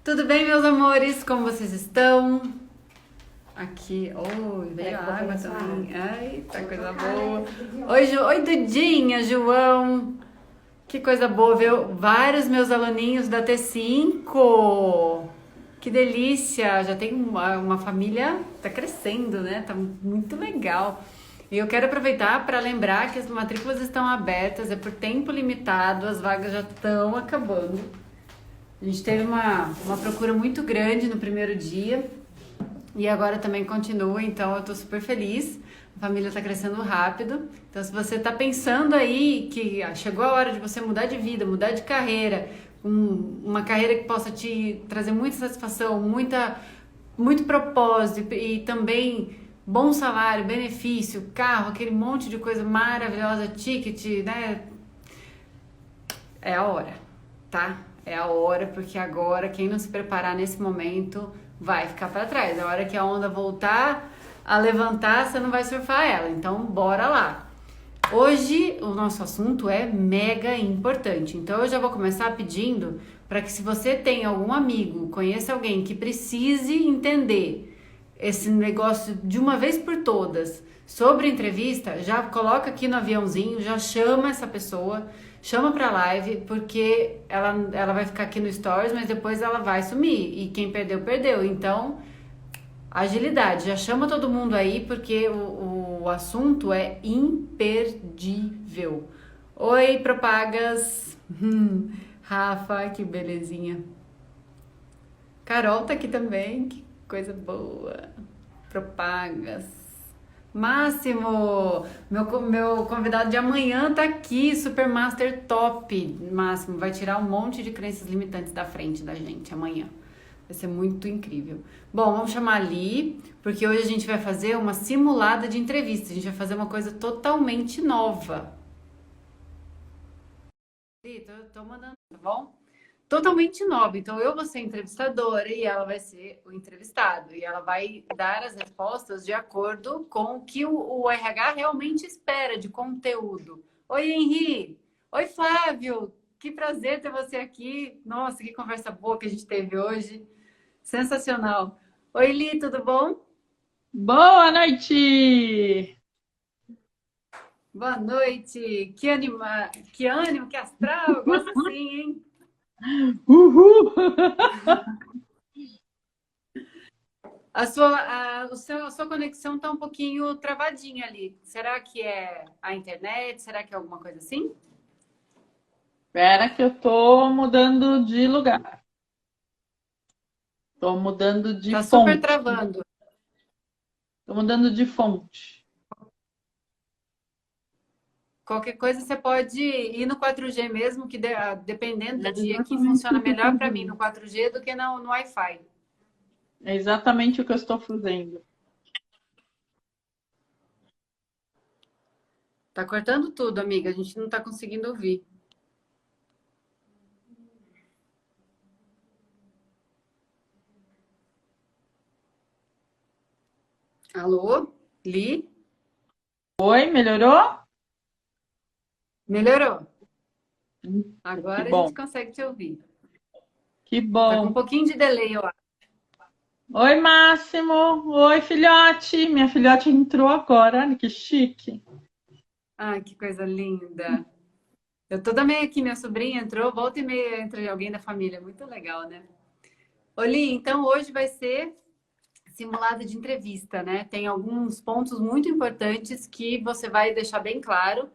Tudo bem, meus amores? Como vocês estão? Aqui, veio a água também. Ai, tá coisa boa. Oi, Dudinha, João. Que coisa boa ver vários meus aluninhos da T5. Que delícia! Já tem uma família, tá crescendo, né? Tá muito legal. E eu quero aproveitar para lembrar que as matrículas estão abertas, é por tempo limitado, as vagas já estão acabando. A gente teve uma procura muito grande no primeiro dia e agora também continua, então eu tô super feliz. A família tá crescendo rápido. Então, se você tá pensando aí que chegou a hora de você mudar de vida, mudar de carreira, uma carreira que possa te trazer muita satisfação, muito propósito e também bom salário, benefício, carro, aquele monte de coisa maravilhosa, ticket, né? É a hora, tá? É a hora, porque agora quem não se preparar nesse momento vai ficar para trás. A hora que a onda voltar a levantar, você não vai surfar ela. Então, bora lá. Hoje o nosso assunto é mega importante. Então, eu já vou começar pedindo para que, se você tem algum amigo, conheça alguém que precise entender esse negócio de uma vez por todas sobre entrevista, já coloca aqui no aviãozinho, já chama essa pessoa, chama pra live, porque ela vai ficar aqui no Stories, mas depois ela vai sumir. E quem perdeu, perdeu. Então, agilidade. Já chama todo mundo aí, porque o assunto é imperdível. Oi, Propagas. Rafa, que belezinha. Carol tá aqui também, que coisa boa. Propagas. Máximo, meu convidado de amanhã tá aqui, Super Master Top. Máximo, vai tirar um monte de crenças limitantes da frente da gente amanhã. Vai ser muito incrível. Bom, vamos chamar a Li, porque hoje a gente vai fazer uma simulada de entrevista. A gente vai fazer uma coisa totalmente nova. Li, tô mandando, tá bom? Totalmente nova. Então, eu vou ser entrevistadora e ela vai ser o entrevistado. E ela vai dar as respostas de acordo com o que o RH realmente espera de conteúdo. Oi, Henri. Oi, Flávio. Que prazer ter você aqui. Nossa, que conversa boa que a gente teve hoje. Sensacional. Oi, Li, tudo bom? Boa noite! Boa noite. Que ânimo, que astral. Eu gosto assim, hein? Uhul! A sua conexão tá um pouquinho travadinha ali. Será que é a internet? Será que é alguma coisa assim? Espera que eu tô mudando de lugar. Tô mudando de Tá super fonte. travando. Tô mudando de fonte. Qualquer coisa você pode ir no 4G mesmo, que dependendo É do dia aqui, exatamente o funciona que eu tô melhor para mim no fazendo. 4G do que no Wi-Fi. É exatamente o que eu estou fazendo. Tá cortando tudo, amiga. A gente não tá conseguindo ouvir. Alô? Li? Oi, melhorou? Melhorou. Que Agora a gente bom, consegue te ouvir. que Tá com um bom. pouquinho de delay, eu acho. Oi, Máximo. Oi, filhote. Minha filhote entrou agora. Olha que chique. Ai, que coisa linda. Eu tô também aqui, minha sobrinha entrou, volta e meia entra alguém da família. Muito legal, né? Oli, então hoje vai ser simulado de entrevista, né? Tem alguns pontos muito importantes que você vai deixar bem claro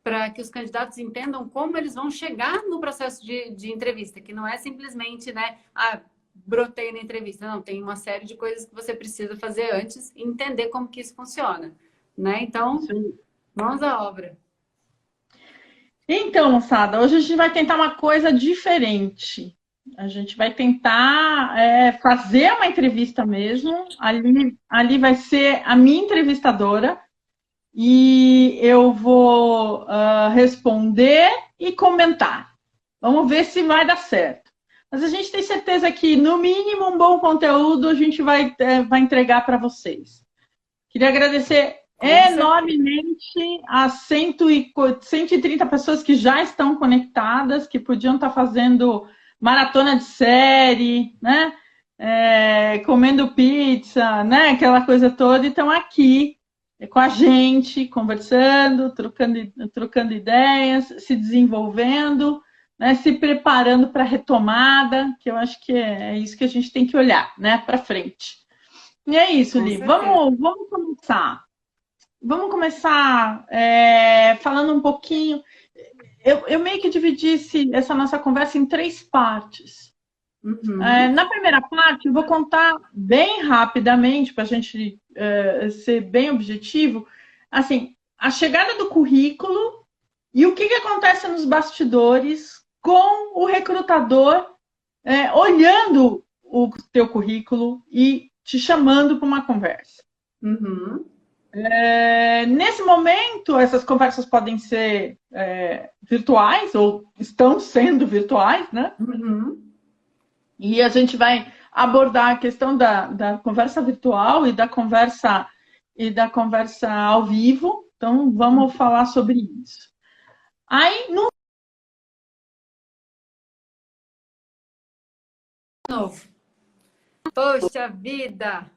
para que os candidatos entendam como eles vão chegar no processo de entrevista, que não é simplesmente, né? Ah, brotei na entrevista. Não, tem uma série de coisas que você precisa fazer antes e entender como que isso funciona, né? Então, Isso aí. mãos à obra. Então, moçada, hoje a gente vai tentar uma coisa diferente. A gente vai tentar fazer uma entrevista mesmo. Ali vai ser a minha entrevistadora e eu vou responder e comentar. Vamos ver se vai dar certo. Mas a gente tem certeza que, no mínimo, um bom conteúdo a gente vai entregar para vocês. Queria agradecer Com certeza. enormemente as 130 pessoas que já estão conectadas, que podiam estar fazendo maratona de série, né? Comendo pizza, né? Aquela coisa toda, e estão aqui com a gente, conversando, trocando ideias, se desenvolvendo, né? Se preparando para a retomada, que eu acho que é isso que a gente tem que olhar, né? Para frente. E é isso, Com Li. certeza. Vamos começar. Vamos começar falando um pouquinho. Eu meio que dividi essa nossa conversa em 3 partes. Uhum. Na primeira parte, eu vou contar bem rapidamente, para a gente ser bem objetivo, assim, a chegada do currículo e o que acontece nos bastidores com o recrutador olhando o teu currículo e te chamando para uma conversa. Uhum. Nesse momento, essas conversas podem ser virtuais ou estão sendo virtuais, né? Uhum. E a gente vai abordar a questão da conversa virtual e da conversa ao vivo. Então, vamos falar sobre isso. Aí, no Novo. Poxa vida!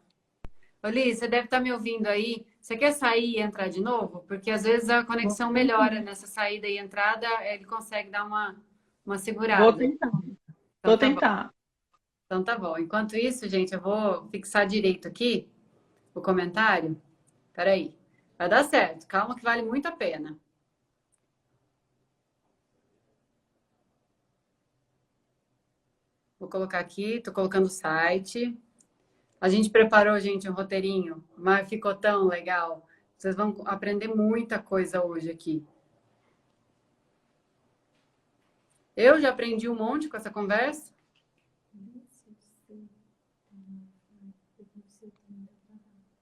Oli, você deve estar me ouvindo aí. Você quer sair e entrar de novo? Porque às vezes a conexão melhora nessa saída e entrada, ele consegue dar uma vou segurada. tentar. Então Vou tá bom. tentar. Então tá bom. Enquanto isso, gente, eu vou fixar direito aqui o comentário. Peraí. Vai dar certo. Calma que vale muito a pena. Vou colocar aqui, tô colocando o site. A gente preparou, gente, um roteirinho, mas ficou tão legal. Vocês vão aprender muita coisa hoje aqui. Eu já aprendi um monte com essa conversa.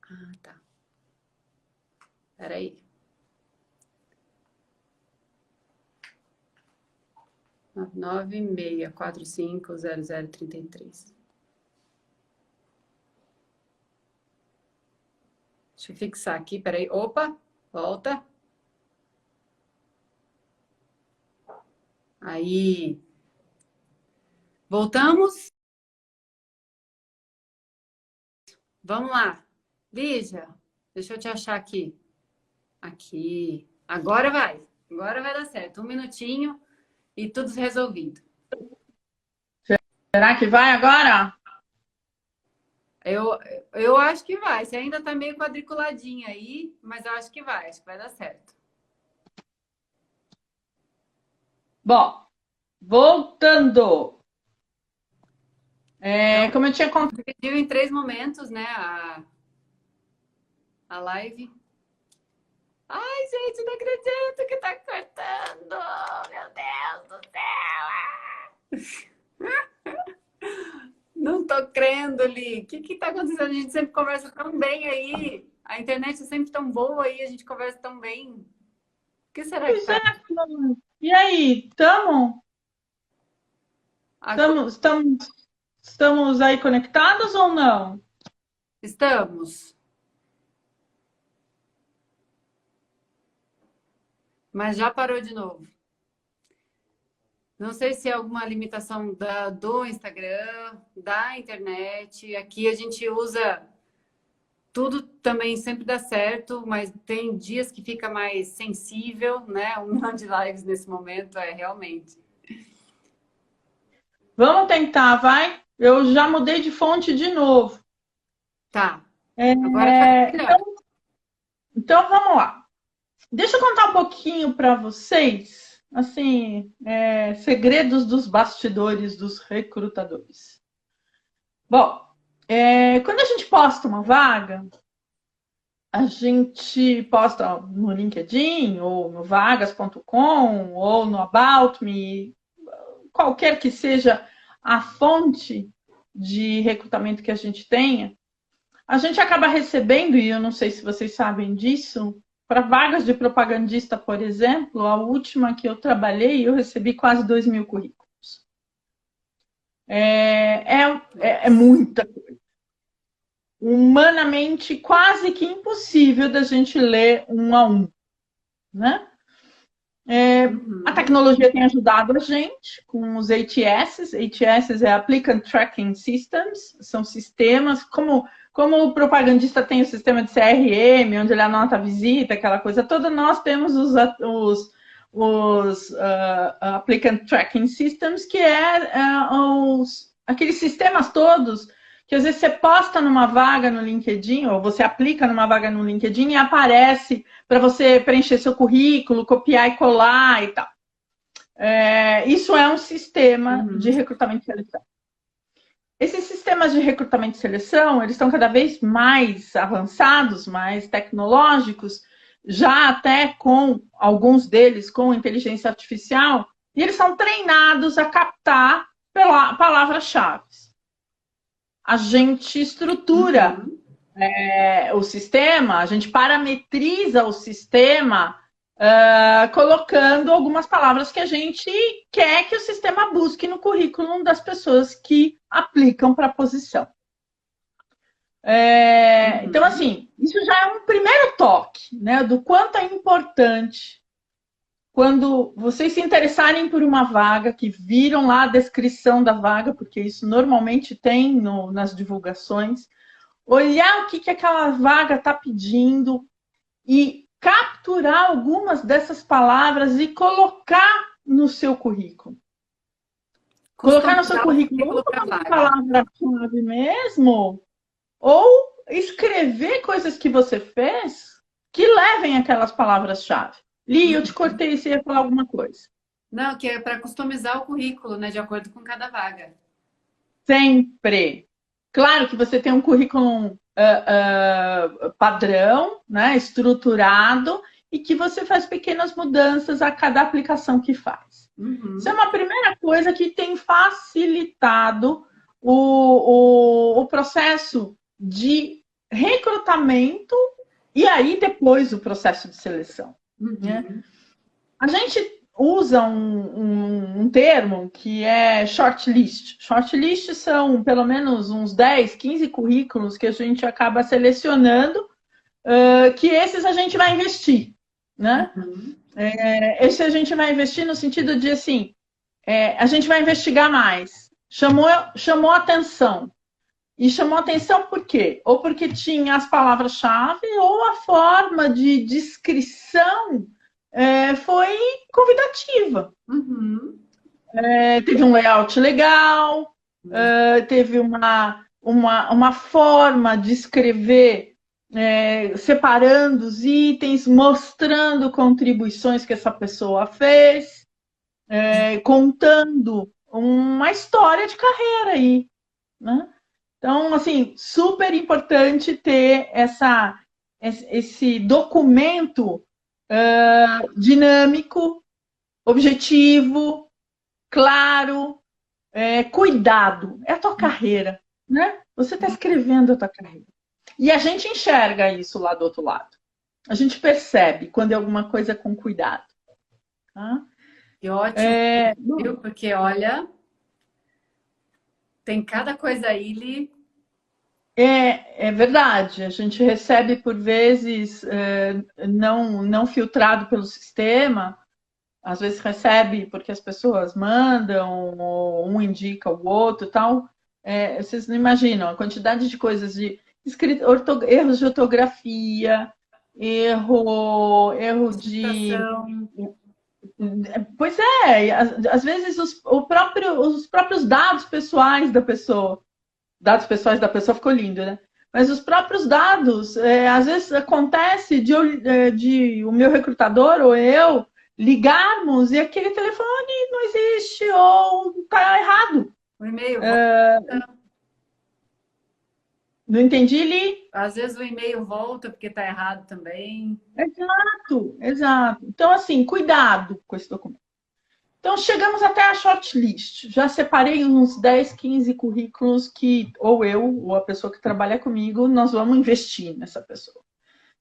Ah, tá. Peraí. 996450033. Deixa eu fixar aqui, peraí. Opa, volta. Aí. Voltamos. Vamos lá. Lígia, deixa eu te achar aqui. Aqui. Agora vai. Agora vai dar certo. Um minutinho e tudo resolvido. Será que vai agora? Eu, eu acho que vai. Você ainda tá meio quadriculadinha aí, mas eu acho que vai. Acho que vai dar certo. Bom, voltando. Então, Como eu tinha contado. dividiu em 3 momentos, né? A live. Ai, gente, não acredito que tá cortando. Meu Deus do céu. Não tô crendo, Li. O que tá acontecendo? A gente sempre conversa tão bem aí. A internet é sempre tão boa aí, a gente conversa tão bem. O que será que Pois tá? é, e aí, estamos aí conectados ou não? Estamos, mas já parou de novo. Não sei se é alguma limitação do Instagram, da internet. Aqui a gente usa tudo também sempre dá certo, mas tem dias que fica mais sensível, né? Um milhão de lives nesse momento é realmente. Vamos tentar, vai? Eu já mudei de fonte de novo. Tá. Agora tá melhor. Então vamos lá. Deixa eu contar um pouquinho para vocês, assim, segredos dos bastidores dos recrutadores. Bom, quando a gente posta uma vaga, a gente posta no LinkedIn, ou no vagas.com, ou no About Me, qualquer que seja a fonte de recrutamento que a gente tenha, a gente acaba recebendo, e eu não sei se vocês sabem disso, para vagas de propagandista, por exemplo, a última que eu trabalhei, eu recebi quase 2.000 currículos. É muita coisa. Humanamente quase que impossível da gente ler um a um, né? A tecnologia tem ajudado a gente com os ATS. ATS é Applicant Tracking Systems, são sistemas, como o propagandista tem o sistema de CRM, onde ele anota a visita, aquela coisa toda, nós temos os Applicant Tracking Systems, que aqueles sistemas todos que às vezes você posta numa vaga no LinkedIn, ou você aplica numa vaga no LinkedIn e aparece para você preencher seu currículo, copiar e colar e tal. Isso é um sistema de recrutamento e seleção. Esses sistemas de recrutamento e seleção, eles estão cada vez mais avançados, mais tecnológicos, já até com alguns deles com inteligência artificial, e eles são treinados a captar palavras-chave. A gente estrutura o sistema, a gente parametriza o sistema colocando algumas palavras que a gente quer que o sistema busque no currículo das pessoas que aplicam para a posição. Então, assim, isso já é um primeiro toque, né, do quanto é importante quando vocês se interessarem por uma vaga, que viram lá a descrição da vaga, porque isso normalmente tem nas divulgações, olhar o que aquela vaga está pedindo e capturar algumas dessas palavras e colocar no seu currículo. Colocar no seu currículo ou uma palavra-chave mesmo, ou escrever coisas que você fez que levem aquelas palavras-chave. Li, eu te cortei, você ia falar alguma coisa. Não, que é para customizar o currículo, né, de acordo com cada vaga. Sempre. Claro que você tem um currículo padrão, né, estruturado, e que você faz pequenas mudanças a cada aplicação que faz. Isso é uma primeira coisa que tem facilitado o processo de recrutamento e aí depois o processo de seleção. Né? A gente usa um termo que é shortlist. Shortlist são pelo menos uns 10, 15 currículos que a gente acaba selecionando, que esses a gente vai investir. Né? Esse a gente vai investir no sentido de assim, a gente vai investigar mais. Chamou atenção. E chamou atenção por quê? Ou porque tinha as palavras-chave, ou a forma de descrição foi convidativa. Teve um layout legal, teve uma forma de escrever, separando os itens, mostrando contribuições que essa pessoa fez, contando uma história de carreira aí, né? Então, assim, super importante ter esse documento dinâmico, objetivo, claro, cuidado. É a tua carreira, né? Você está escrevendo a tua carreira. E a gente enxerga isso lá do outro lado. A gente percebe quando é alguma coisa com cuidado. Tá? Que ótimo, viu? Porque, olha... Tem cada coisa aí, Li. É verdade. A gente recebe, por vezes, não filtrado pelo sistema. Às vezes recebe porque as pessoas mandam, ou um indica o outro e tal. Vocês não imaginam a quantidade de coisas de escrita, erros de ortografia, erro de... Pois às vezes os próprios dados pessoais da pessoa ficou lindo, né? Mas os próprios dados, às vezes acontece de o meu recrutador ou eu ligarmos e aquele telefone não existe ou tá errado. O e-mail. Não entendi, Li? Às vezes o e-mail volta porque tá errado também. Exato. Então, assim, cuidado com esse documento. Então, chegamos até a shortlist. Já separei uns 10, 15 currículos que ou eu, ou a pessoa que trabalha comigo, nós vamos investir nessa pessoa.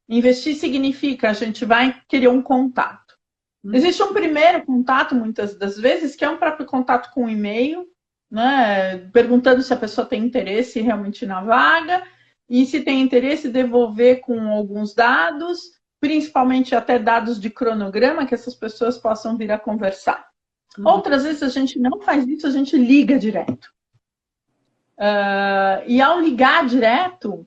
Investir significa a gente vai querer um contato. Existe um primeiro contato, muitas das vezes, que é um próprio contato com e-mail, né? Perguntando se a pessoa tem interesse realmente na vaga, e se tem interesse, devolver com alguns dados, principalmente até dados de cronograma, que essas pessoas possam vir a conversar. Outras vezes a gente não faz isso, a gente liga direto. E ao ligar direto,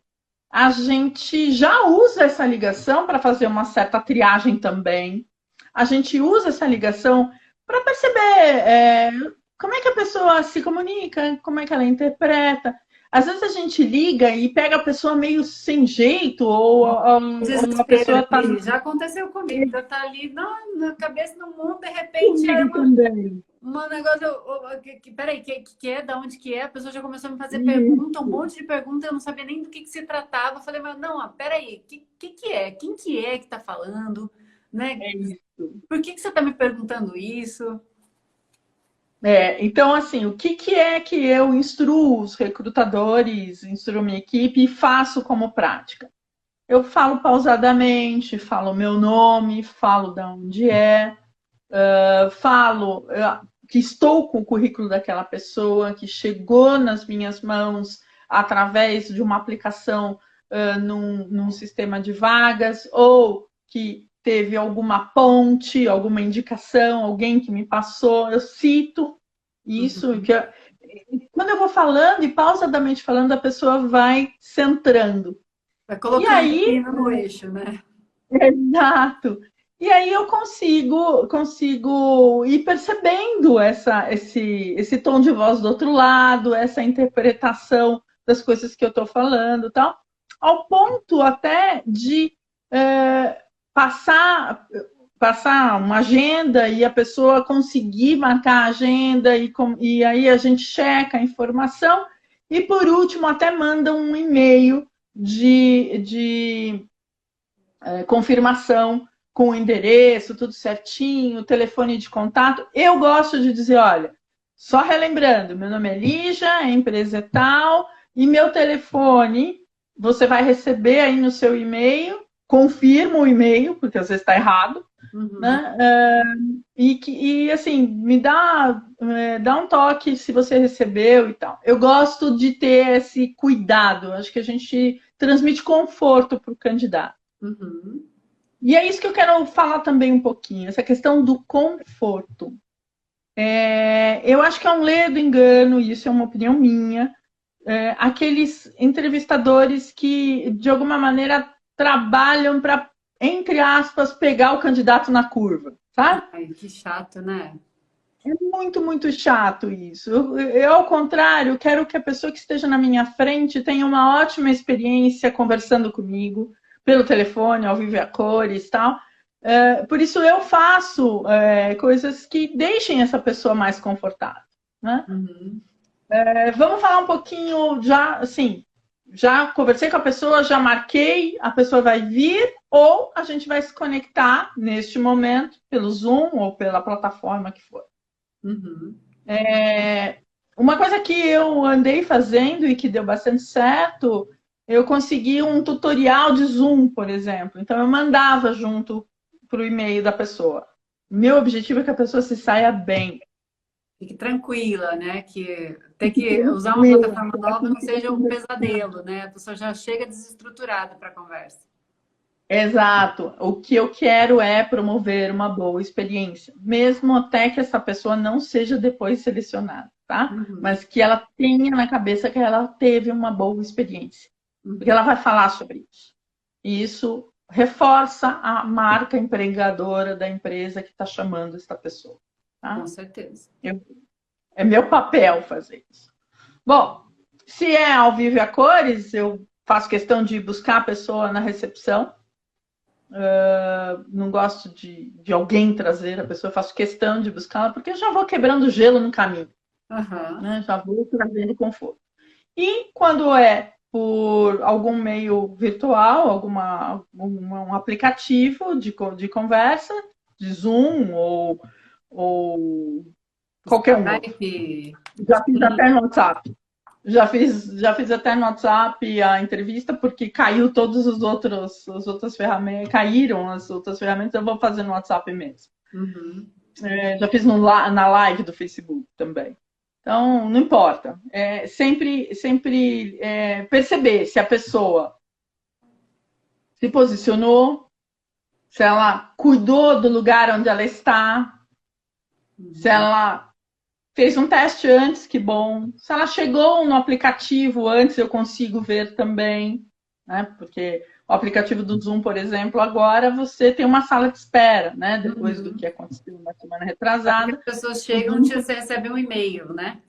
a gente já usa essa ligação para fazer uma certa triagem também. A gente usa essa ligação para perceber como é que a pessoa se comunica, como é que ela interpreta. Às vezes a gente liga e pega a pessoa meio sem jeito, ou a pessoa está... Já aconteceu comigo, já está ali na cabeça do mundo, de repente é um negócio... Peraí, que é? Da onde que é? A pessoa já começou a me fazer pergunta, um monte de perguntas, eu não sabia nem do que se tratava. Eu falei, mas não, peraí, que é? Quem que está falando? Né? É isso. Por que você está me perguntando isso? Então, assim, o que é que eu instruo os recrutadores, instruo minha equipe e faço como prática? Eu falo pausadamente, falo meu nome, falo de onde falo que estou com o currículo daquela pessoa, que chegou nas minhas mãos através de uma aplicação num sistema de vagas, ou que teve alguma ponte, alguma indicação, alguém que me passou, eu cito isso. Quando eu vou falando e pausadamente falando, a pessoa vai centrando. Vai colocando no eixo, né? Exato. E aí eu consigo ir percebendo esse tom de voz do outro lado, essa interpretação das coisas que eu estou falando, tal, ao ponto até de passar uma agenda e a pessoa conseguir marcar a agenda e aí a gente checa a informação e, por último, até manda um e-mail de confirmação com o endereço, tudo certinho, telefone de contato. Eu gosto de dizer, olha, só relembrando, meu nome é Lígia, a empresa é tal, e meu telefone você vai receber aí no seu e-mail, confirma o e-mail, porque às vezes está errado, né? E assim, me dá um toque se você recebeu e tal. Eu gosto de ter esse cuidado, acho que a gente transmite conforto para o candidato. E é isso que eu quero falar também um pouquinho, essa questão do conforto. Eu acho que é um ledo engano, e isso é uma opinião minha, aqueles entrevistadores que, de alguma maneira, trabalham para, entre aspas, pegar o candidato na curva, sabe? Ai, que chato, né? É muito, muito chato isso. Eu, ao contrário, quero que a pessoa que esteja na minha frente tenha uma ótima experiência conversando comigo, pelo telefone, ao vivo e a cores e tal. Por isso eu faço coisas que deixem essa pessoa mais confortável, né? Vamos falar um pouquinho já, assim, já conversei com a pessoa, já marquei, a pessoa vai vir ou a gente vai se conectar neste momento pelo Zoom ou pela plataforma que for. Uma coisa que eu andei fazendo e que deu bastante certo, eu consegui um tutorial de Zoom, por exemplo. Então, eu mandava junto para o e-mail da pessoa. Meu objetivo é que a pessoa se saia bem. Fique tranquila, né? Que ter que usar uma plataforma nova não seja um pesadelo, né? A pessoa já chega desestruturada para a conversa. Exato. O que eu quero é promover uma boa experiência, mesmo até que essa pessoa não seja depois selecionada, tá? Mas que ela tenha na cabeça que ela teve uma boa experiência. Porque ela vai falar sobre isso. E isso reforça a marca empregadora da empresa que está chamando essa pessoa. Tá? Com certeza. É meu papel fazer isso. Bom, se é ao vivo e a cores, eu faço questão de buscar a pessoa na recepção. Não gosto de alguém trazer a pessoa, faço questão de buscá-la, porque eu já vou quebrando gelo no caminho. Né? Já vou trazendo conforto. E quando é por algum meio virtual, um aplicativo de conversa, de Zoom ou qualquer um. Já fiz até no WhatsApp. Já fiz até no WhatsApp a entrevista, porque caiu todas as outras ferramentas, caíram as outras ferramentas, eu vou fazer no WhatsApp mesmo. Já fiz na live do Facebook também. Então, não importa. Sempre perceber se a pessoa se posicionou, se ela cuidou do lugar onde ela está, se ela fez um teste antes, que bom. Se ela chegou no aplicativo antes, eu consigo ver também, né? Porque o aplicativo do Zoom, por exemplo, agora você tem uma sala de espera, né? Depois do que aconteceu na semana retrasada. As pessoas chegam, você recebe um e-mail, né?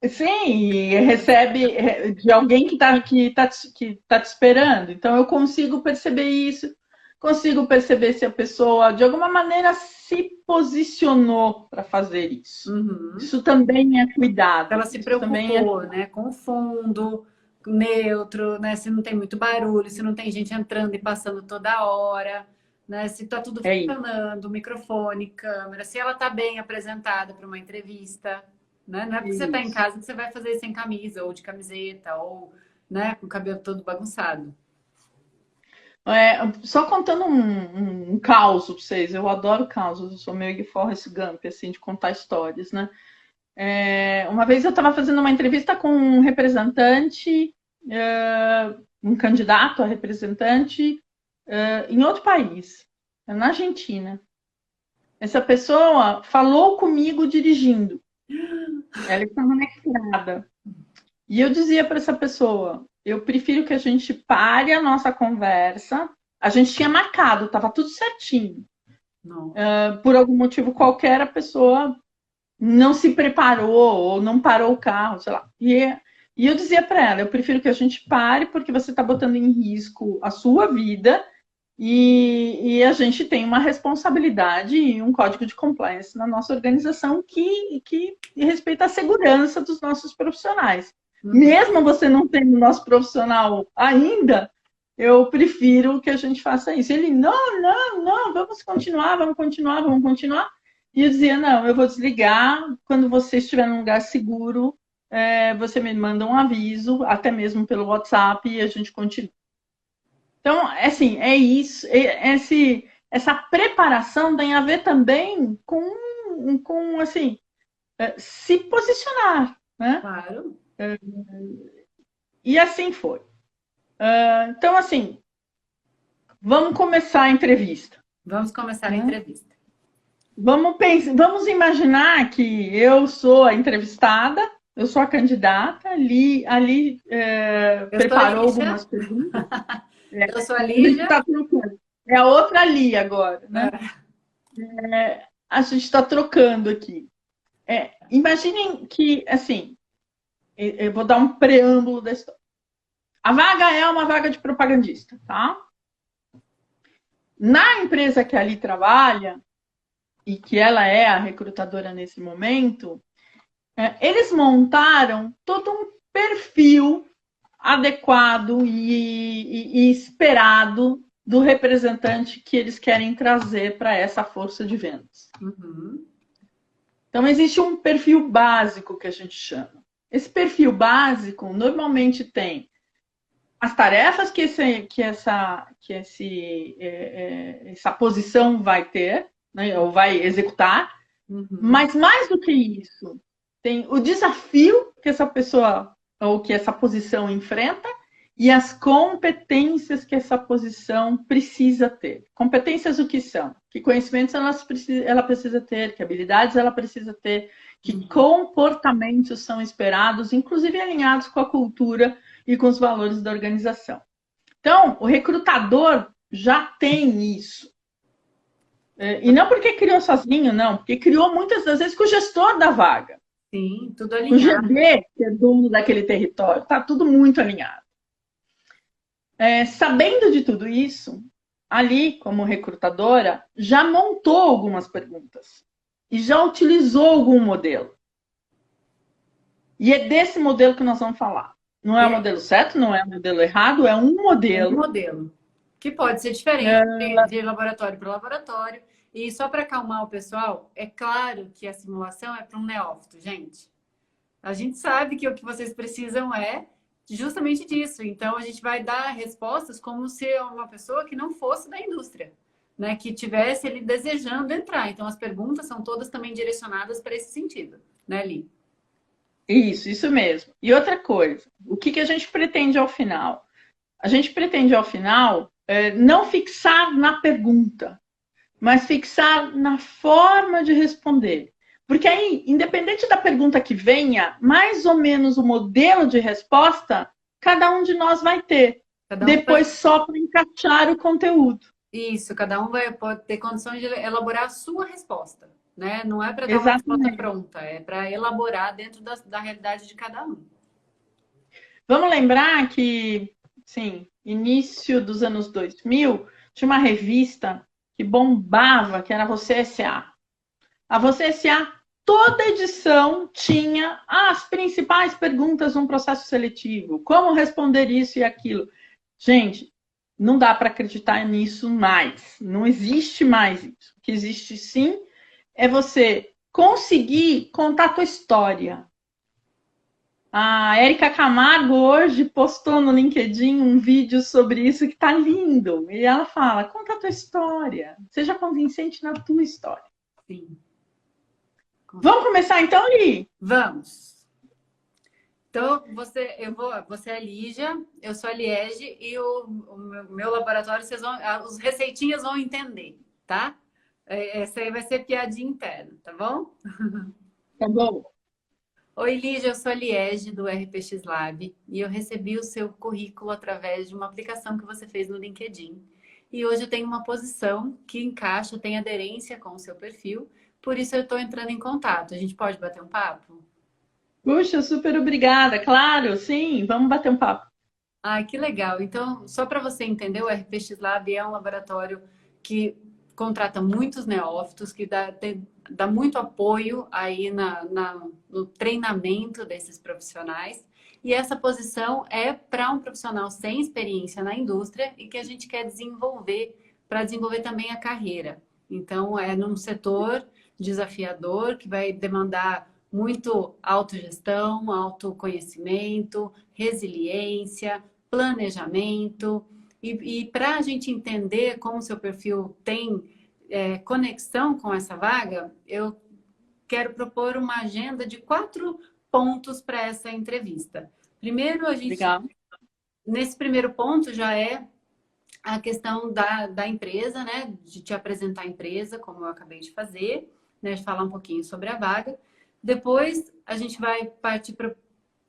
Sim, e recebe de alguém que tá te esperando. Então, eu consigo perceber isso, consigo perceber se a pessoa, de alguma maneira, se posicionou para fazer isso. Uhum. Isso também é cuidado. Ela se preocupou, né? Com o fundo, neutro, né? Se não tem muito barulho, se não tem gente entrando e passando toda hora, né? Se tá tudo funcionando, microfone, câmera, se ela tá bem apresentada para uma entrevista. Né? Não é porque você está em casa que você vai fazer sem camisa, ou de camiseta, ou né, com o cabelo todo bagunçado. Só contando um caos para vocês, eu adoro causos, eu sou meio Forrest Gump, assim, de contar histórias, né? Uma vez eu estava fazendo uma entrevista com um representante, um candidato a representante em outro país, na Argentina. Essa pessoa falou comigo dirigindo. Ela estava na estrada. E eu dizia para essa pessoa, eu prefiro que a gente pare a nossa conversa. A gente tinha marcado, estava tudo certinho. Por algum motivo qualquer, a pessoa não se preparou ou não parou o carro, sei lá. E eu dizia para ela, eu prefiro que a gente pare porque você está botando em risco a sua vida e a gente tem uma responsabilidade e um código de compliance na nossa organização que respeita a segurança dos nossos profissionais. Mesmo você não tendo o nosso profissional ainda, eu prefiro que a gente faça isso. Ele, não, vamos continuar. E eu dizia, não, eu vou desligar. Quando você estiver num lugar seguro, você me manda um aviso, até mesmo pelo WhatsApp, e a gente continua. Então, assim, é isso. Essa preparação tem a ver também com assim, se posicionar, né? Claro. E assim foi. Então, assim, vamos começar a entrevista. Vamos começar a entrevista. Vamos imaginar que eu sou a entrevistada, eu sou a candidata, ali preparou algumas perguntas. Eu sou a Lígia. É a outra ali agora, né? A gente está trocando aqui. Imaginem que, assim, eu vou dar um preâmbulo da história. A vaga é uma vaga de propagandista, tá? Na empresa que ali trabalha, e que ela é a recrutadora nesse momento, eles montaram todo um perfil adequado e esperado do representante que eles querem trazer para essa força de vendas. Uhum. Então, existe um perfil básico que a gente chama. Esse perfil básico normalmente tem as tarefas que essa posição vai ter, né, ou vai executar, mas mais do que isso, tem o desafio que essa pessoa ou que essa posição enfrenta e as competências que essa posição precisa ter. Competências o que são? Que conhecimentos ela precisa ter, que habilidades ela precisa ter, que comportamentos são esperados, inclusive alinhados com a cultura e com os valores da organização. Então, o recrutador já tem isso. E não porque criou sozinho, não, porque criou muitas das vezes com o gestor da vaga. Sim, tudo alinhado. O GD, que é dono daquele território, está tudo muito alinhado. Sabendo de tudo isso, ali, como recrutadora, já montou algumas perguntas e já utilizou algum modelo. E é desse modelo que nós vamos falar. Não é o modelo certo, não é o modelo errado, é um modelo. Um modelo. Que pode ser diferente de laboratório para laboratório. E só para acalmar o pessoal, é claro que a simulação é para um neófito, gente. A gente sabe que o que vocês precisam é justamente disso. Então, a gente vai dar respostas como se uma pessoa que não fosse da indústria, né? Que tivesse ele desejando entrar. Então, as perguntas são todas também direcionadas para esse sentido, né, Li? Isso mesmo. E outra coisa, o que a gente pretende ao final? A gente pretende, ao final, não fixar na pergunta, mas fixar na forma de responder. Porque aí, independente da pergunta que venha, mais ou menos o modelo de resposta, cada um de nós vai ter. Depois só para encaixar o conteúdo. Isso, cada um vai ter condições de elaborar a sua resposta, né? Não é para dar uma Exatamente. resposta pronta, é para elaborar dentro da realidade de cada um. Vamos lembrar que, sim, início dos anos 2000, tinha uma revista que bombava, que era a Você S.A. A Você S.A., toda edição tinha as principais perguntas de um processo seletivo, como responder isso e aquilo. Gente, não dá para acreditar nisso mais. Não existe mais isso. O que existe sim é você conseguir contar a tua história. A Érica Camargo hoje postou no LinkedIn um vídeo sobre isso que tá lindo. E ela fala: conta a tua história. Seja convincente na tua história. Sim. Vamos começar então, Li? Vamos. Então, você é a Lígia, eu sou a Liege e o meu laboratório, os receitinhas vão entender, tá? Essa aí vai ser piadinha interna, tá bom? Tá bom. Oi, Lígia, eu sou a Liege do RPX Lab e eu recebi o seu currículo através de uma aplicação que você fez no LinkedIn. E hoje eu tenho uma posição que encaixa, tem aderência com o seu perfil, por isso eu estou entrando em contato. A gente pode bater um papo? Puxa, super obrigada. Claro, sim, vamos bater um papo. Ah, que legal. Então, só para você entender, o RPX Lab é um laboratório que contrata muitos neófitos, que dá muito apoio aí no treinamento desses profissionais. E essa posição é para um profissional sem experiência na indústria e que a gente quer desenvolver, para desenvolver também a carreira. Então, é num setor desafiador que vai demandar muito autogestão, autoconhecimento, resiliência, planejamento. E para a gente entender como o seu perfil tem conexão com essa vaga, eu quero propor uma agenda de 4 pontos para essa entrevista. Primeiro, Legal. nesse primeiro ponto já é a questão da empresa, né? De te apresentar a empresa, como eu acabei de fazer, né? De falar um pouquinho sobre a vaga. Depois, a gente vai partir para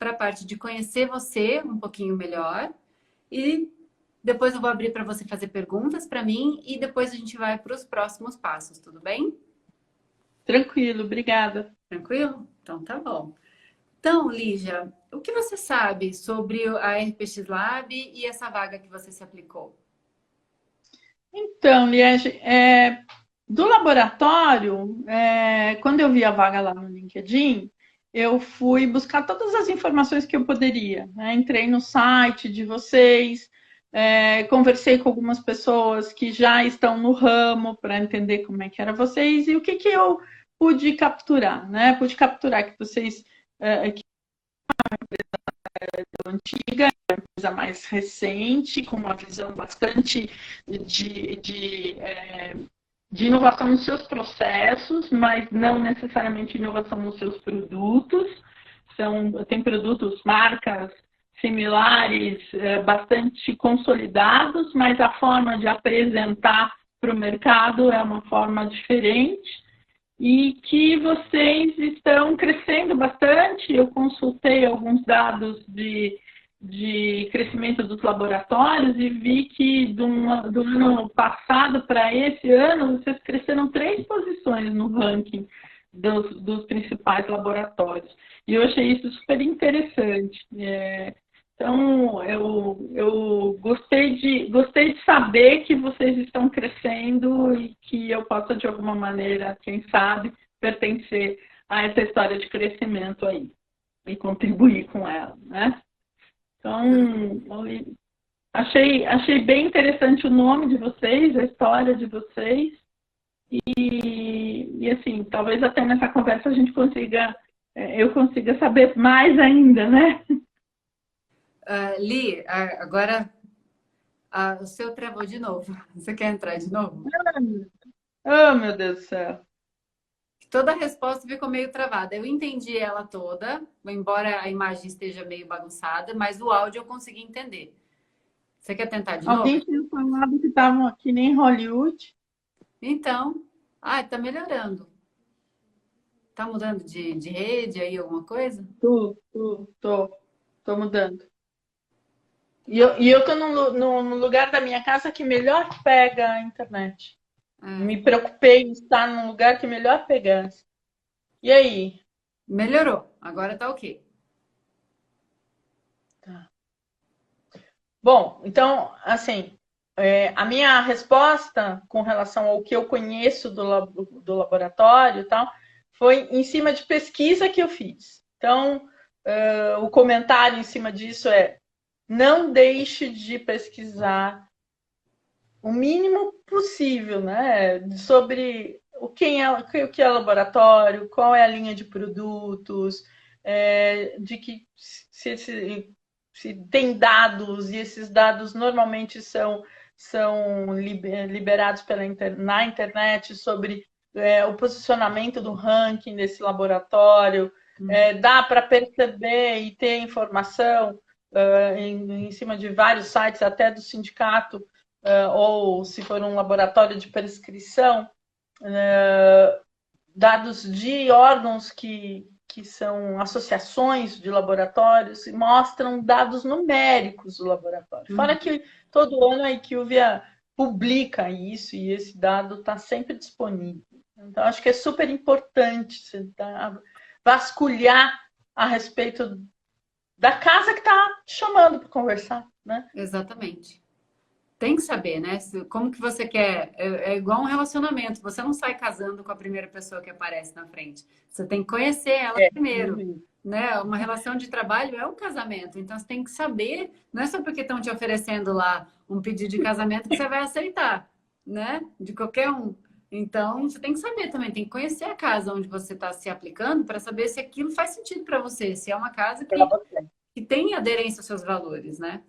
a parte de conhecer você um pouquinho melhor. E depois eu vou abrir para você fazer perguntas para mim e depois a gente vai para os próximos passos, tudo bem? Tranquilo, obrigada. Tranquilo? Então tá bom. Então, Lígia, o que você sabe sobre a RPX Lab e essa vaga que você se aplicou? Então, Liege, do laboratório, quando eu vi a vaga lá no LinkedIn, eu fui buscar todas as informações que eu poderia, né? Entrei no site de vocês, conversei com algumas pessoas que já estão no ramo para entender como é que era vocês e o que eu pude capturar, né? Pude capturar que vocês que é antiga, uma coisa mais recente, com uma visão bastante de inovação nos seus processos, mas não necessariamente inovação nos seus produtos. Tem produtos, marcas similares, bastante consolidados, mas a forma de apresentar para o mercado é uma forma diferente e que vocês estão crescendo bastante. Eu consultei alguns dados de crescimento dos laboratórios e vi que do ano passado para esse ano, vocês cresceram 3 posições no ranking dos principais laboratórios. E eu achei isso super interessante. Então, eu gostei de saber que vocês estão crescendo e que eu possa, de alguma maneira, quem sabe, pertencer a essa história de crescimento aí e contribuir com ela, né? Então, achei bem interessante o nome de vocês, a história de vocês e assim, talvez até nessa conversa a gente eu consiga saber mais ainda, né? Li, agora o seu travou de novo. Você quer entrar de novo? Oh, meu Deus do céu. Toda a resposta ficou meio travada. Eu entendi ela toda, embora a imagem esteja meio bagunçada, mas o áudio eu consegui entender. Você quer tentar de novo? Alguém tinha falado que estavam aqui nem em Hollywood. Então, tá melhorando. Tá mudando de rede aí, alguma coisa? Tô mudando. E eu tô no lugar da minha casa que melhor pega a internet. É, Me preocupei em estar num lugar que melhor pegasse. E aí? melhorou. Agora tá ok. Tá. Bom, então, assim, a minha resposta com relação ao que eu conheço do laboratório e tal, foi em cima de pesquisa que eu fiz. Então, o comentário em cima disso é: não deixe de pesquisar o mínimo possível, né, sobre o que é laboratório, qual é a linha de produtos, de que se tem dados, e esses dados normalmente são liberados na internet sobre o posicionamento do ranking desse laboratório. Dá para perceber e ter informação em cima de vários sites, até do sindicato, ou se for um laboratório de prescrição, dados de órgãos que são associações de laboratórios e mostram dados numéricos do laboratório. Fora que todo ano a IQVIA publica isso e esse dado está sempre disponível. Então, acho que é super importante você vasculhar a respeito da casa que está te chamando para conversar, né? Exatamente. Tem que saber, né? Como que você quer. É igual um relacionamento. Você não sai casando com a primeira pessoa que aparece na frente. Você tem que conhecer ela primeiro, né? Uma relação de trabalho é um casamento. Então você tem que saber. Não é só porque estão te oferecendo lá um pedido de casamento que você vai aceitar, né? De qualquer um. Então você tem que saber também. Tem que conhecer a casa onde você está se aplicando para saber se aquilo faz sentido para você. Se é uma casa que tem aderência aos seus valores, né?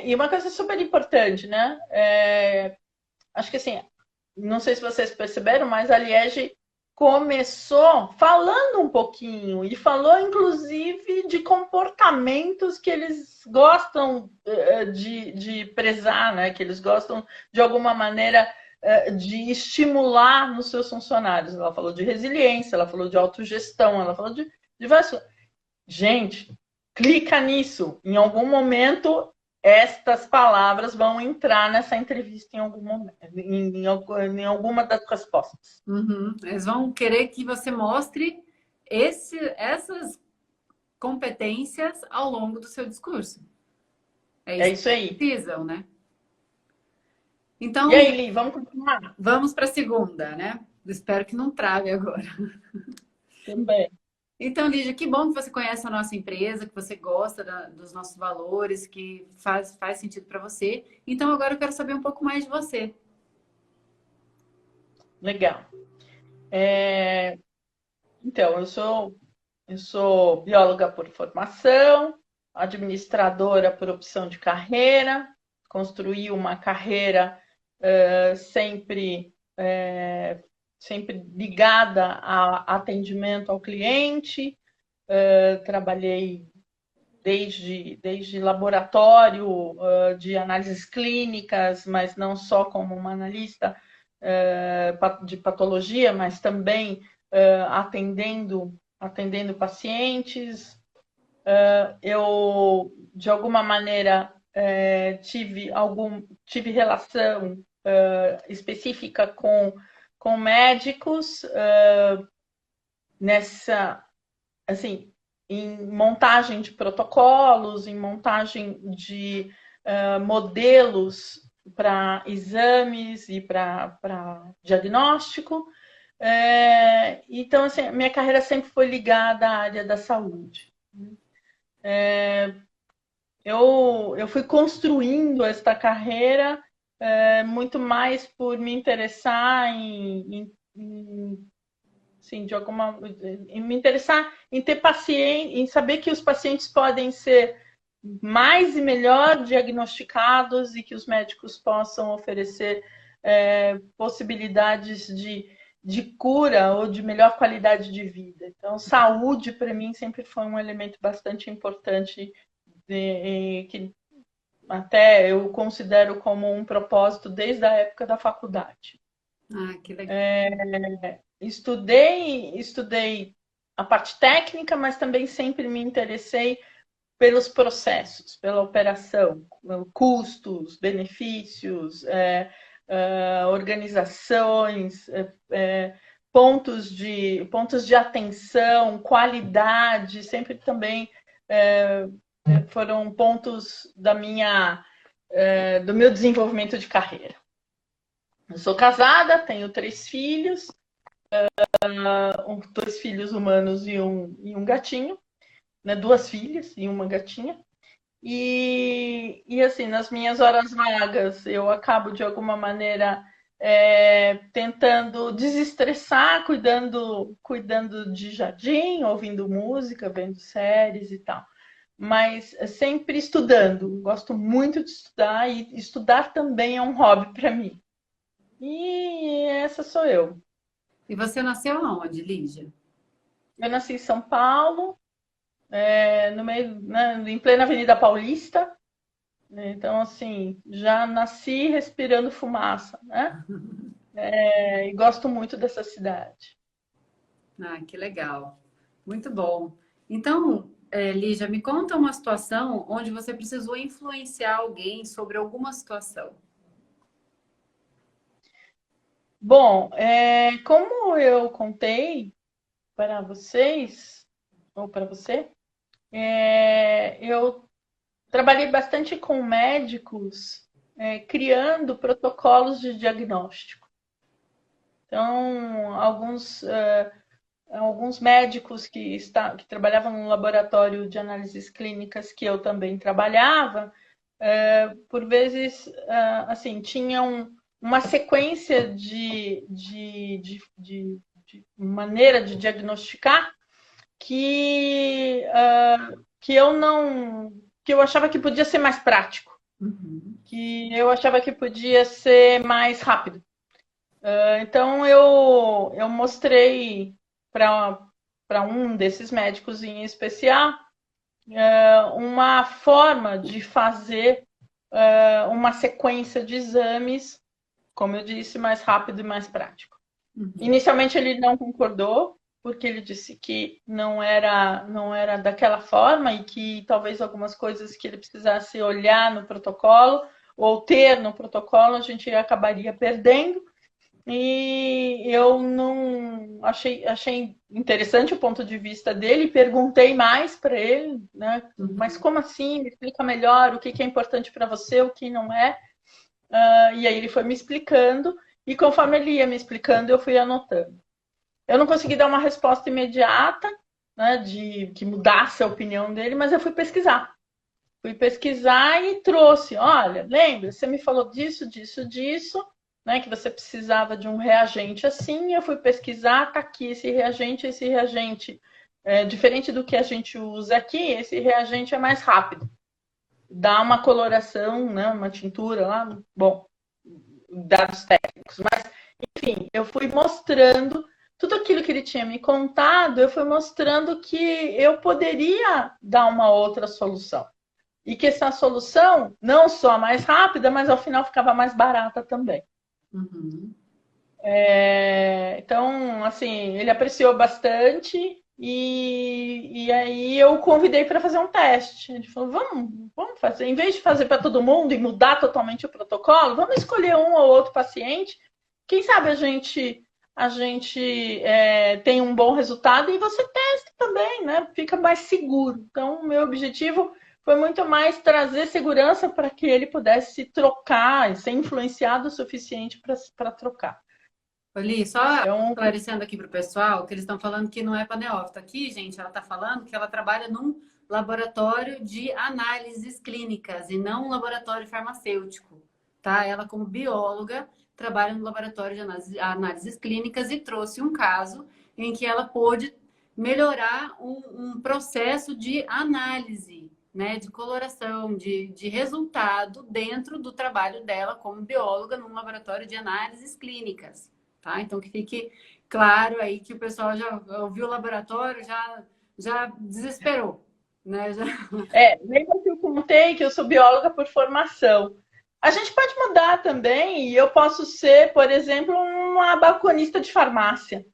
E uma coisa super importante, né? Acho que assim, não sei se vocês perceberam, mas a Liege começou falando um pouquinho e falou inclusive de comportamentos que eles gostam de prezar, né? Que eles gostam de alguma maneira de estimular nos seus funcionários. Ela falou de resiliência, ela falou de autogestão, ela falou de diversos. Gente, clica nisso. Em algum momento estas palavras vão entrar nessa entrevista em algum momento, em alguma das respostas. Eles vão querer que você mostre essas competências ao longo do seu discurso. É isso que aí. precisam, né? E Então, aí, Li, vamos continuar? vamos para a segunda, né? Espero que não trave agora. Também. Então, Lígia, que bom que você conhece a nossa empresa, que você gosta dos nossos valores, que faz sentido para você. Então, agora eu quero saber um pouco mais de você. Legal. Então, eu sou bióloga por formação, administradora por opção de carreira, construí uma carreira sempre, sempre ligada a atendimento ao cliente. Trabalhei desde laboratório de análises clínicas, mas não só como uma analista de patologia, mas também atendendo pacientes. Eu, de alguma maneira, tive relação específica com médicos nessa, assim, em montagem de protocolos, em montagem de modelos para exames e para diagnóstico. Então, assim, minha carreira sempre foi ligada à área da saúde. Eu fui construindo esta carreira muito mais por me interessar assim, em me interessar em ter paciente, em saber que os pacientes podem ser mais e melhor diagnosticados e que os médicos possam oferecer possibilidades de cura ou de melhor qualidade de vida. Então, saúde, para mim, sempre foi um elemento bastante importante que até eu considero como um propósito desde a época da faculdade. Ah, que legal. Estudei a parte técnica, mas também sempre me interessei pelos processos, pela operação, custos, benefícios, organizações, pontos de atenção, qualidade, sempre também foram pontos do meu desenvolvimento de carreira. Eu sou casada, tenho 3 filhos, 2 filhos humanos e um gatinho, né? 2 filhas e uma gatinha. E assim, nas minhas horas vagas, eu acabo de alguma maneira tentando desestressar, cuidando de jardim, ouvindo música, vendo séries e tal. Mas sempre estudando. Gosto muito de estudar e estudar também é um hobby para mim. E essa sou eu. E você nasceu aonde, Lígia? Eu nasci em São Paulo, no meio, né, em plena Avenida Paulista. Então, assim, já nasci respirando fumaça, né? E gosto muito dessa cidade. Ah, que legal. Muito bom. Então, Lígia, me conta uma situação onde você precisou influenciar alguém sobre alguma situação. Bom, como eu contei para vocês, ou para você, eu trabalhei bastante com médicos, criando protocolos de diagnóstico. Então, alguns médicos que trabalhavam no laboratório de análises clínicas que eu também trabalhava, por vezes, assim, tinham uma sequência de maneira de diagnosticar que, que eu não, que eu achava que podia ser mais prático, Uhum. que eu achava que podia ser mais rápido. Então eu mostrei para um desses médicos em especial uma forma de fazer uma sequência de exames, como eu disse, mais rápido e mais prático. Uhum. Inicialmente ele não concordou, porque ele disse que não era daquela forma e que talvez algumas coisas que ele precisasse olhar no protocolo ou ter no protocolo a gente acabaria perdendo. E eu não achei interessante o ponto de vista dele, perguntei mais para ele, né? Mas Uhum. como assim? Me explica melhor o que é importante para você, o que não é. E aí ele foi me explicando, e conforme ele ia me explicando, eu fui anotando. Eu não consegui dar uma resposta imediata, né, de que mudasse a opinião dele, mas eu fui pesquisar. Fui pesquisar e trouxe, olha, lembra, você me falou disso, disso, disso, né, que você precisava de um reagente assim, eu fui pesquisar, tá aqui esse reagente diferente do que a gente usa aqui, esse reagente é mais rápido, dá uma coloração, né, uma tintura lá, bom, dados técnicos, mas enfim, eu fui mostrando tudo aquilo que ele tinha me contado, eu fui mostrando que eu poderia dar uma outra solução. E que essa solução, não só mais rápida, mas ao final ficava mais barata também. Uhum. Então, assim, ele apreciou bastante e aí eu o convidei para fazer um teste. Ele falou: vamos fazer, em vez de fazer para todo mundo e mudar totalmente o protocolo, vamos escolher um ou outro paciente. Quem sabe a gente tem um bom resultado e você testa também, né? Fica mais seguro. Então, o meu objetivo foi muito mais trazer segurança para que ele pudesse trocar e ser influenciado o suficiente para trocar. Oli, só Então, esclarecendo aqui para o pessoal, que eles estão falando que não é para neófito. Aqui, gente, ela está falando que ela trabalha num laboratório de análises clínicas e não um laboratório farmacêutico, tá? Ela, como bióloga, trabalha no laboratório de análises clínicas e trouxe um caso em que ela pôde melhorar um processo de análise, né, de coloração, de resultado dentro do trabalho dela como bióloga num laboratório de análises clínicas. Tá? Então, que fique claro aí que o pessoal já ouviu o laboratório, já desesperou. né? Já... Lembra que eu contei que eu sou bióloga por formação. A gente pode mudar também, e eu posso ser, por exemplo, uma balconista de farmácia.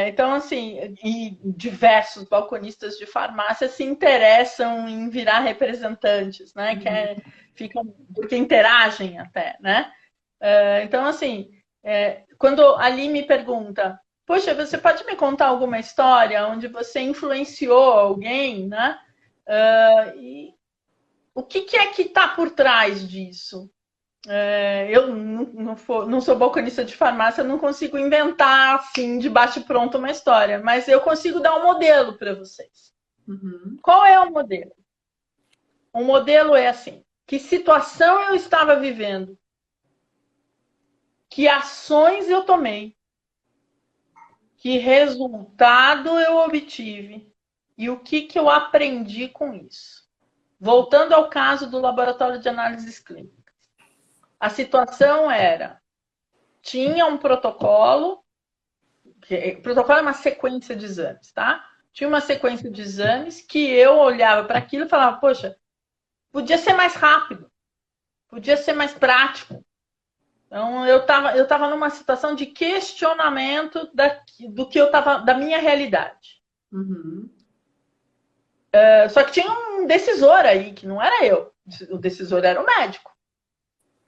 Então, assim, e diversos balconistas de farmácia se interessam em virar representantes, né? Porque interagem até, né? Então, assim, quando ali me pergunta, poxa, você pode me contar alguma história onde você influenciou alguém, né? E o que é que está por trás disso? Eu não sou balconista de farmácia, não consigo inventar assim de bate-pronto uma história, mas eu consigo dar um modelo para vocês. Uhum. Qual é o modelo? O modelo é assim: que situação eu estava vivendo? Que ações eu tomei? Que resultado eu obtive? E o que eu aprendi com isso? Voltando ao caso do laboratório de análises clínicas. A situação era: tinha um protocolo. O protocolo é uma sequência de exames, tá? Tinha uma sequência de exames que eu olhava para aquilo e falava, poxa, podia ser mais rápido, podia ser mais prático. Então, eu tava numa situação de questionamento do que eu tava, da minha realidade. Uhum. Só que tinha um decisor aí, que não era eu. O decisor era o médico.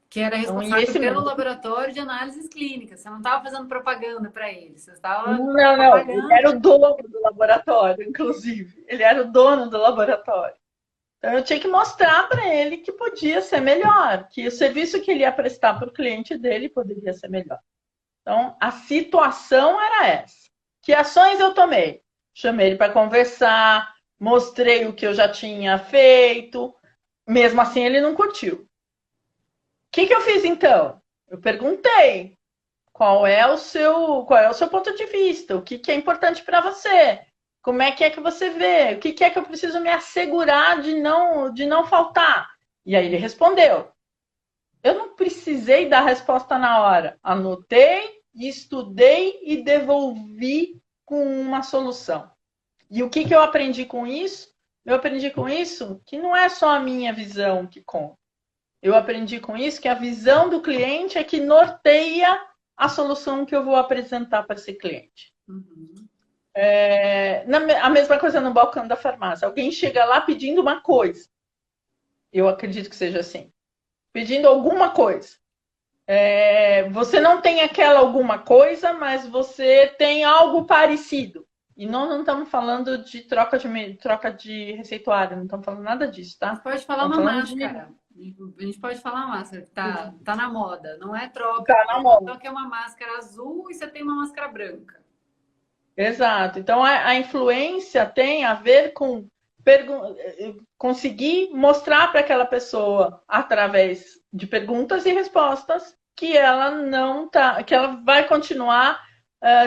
Que era Então, responsável pelo laboratório de análises clínicas. Você não estava fazendo propaganda para ele, você estava Não. Ele trabalhando. era o dono do laboratório, inclusive. Ele era o dono do laboratório. Então, eu tinha que mostrar para ele que podia ser melhor, que o serviço que ele ia prestar para o cliente dele poderia ser melhor. Então, a situação era essa. Que ações eu tomei? Chamei ele para conversar, mostrei o que eu já tinha feito. Mesmo assim, ele não curtiu. O que eu fiz então? Eu perguntei qual é o seu ponto de vista, o que é importante para você, como é que você vê, o que é que eu preciso me assegurar de não faltar. E aí ele respondeu. Eu não precisei dar resposta na hora. Anotei, estudei e devolvi com uma solução. E o que eu aprendi com isso? Eu aprendi com isso que não é só a minha visão que conta. Eu aprendi com isso que a visão do cliente é que norteia a solução que eu vou apresentar para esse cliente. Uhum. A mesma coisa no balcão da farmácia. Alguém chega lá pedindo uma coisa. Eu acredito que seja assim. Pedindo alguma coisa. Você não tem aquela alguma coisa, mas você tem algo parecido. E nós não estamos falando de troca de receituário, não estamos falando nada disso, tá? Você pode falar Estamos uma falando máscara. A gente pode falar máscara, que tá na moda. Não é troca. Tá na mão. Só que é uma máscara azul e você tem uma máscara branca. Exato. Então, a influência tem a ver com conseguir mostrar para aquela pessoa, através de perguntas e respostas, que ela não tá, que ela vai continuar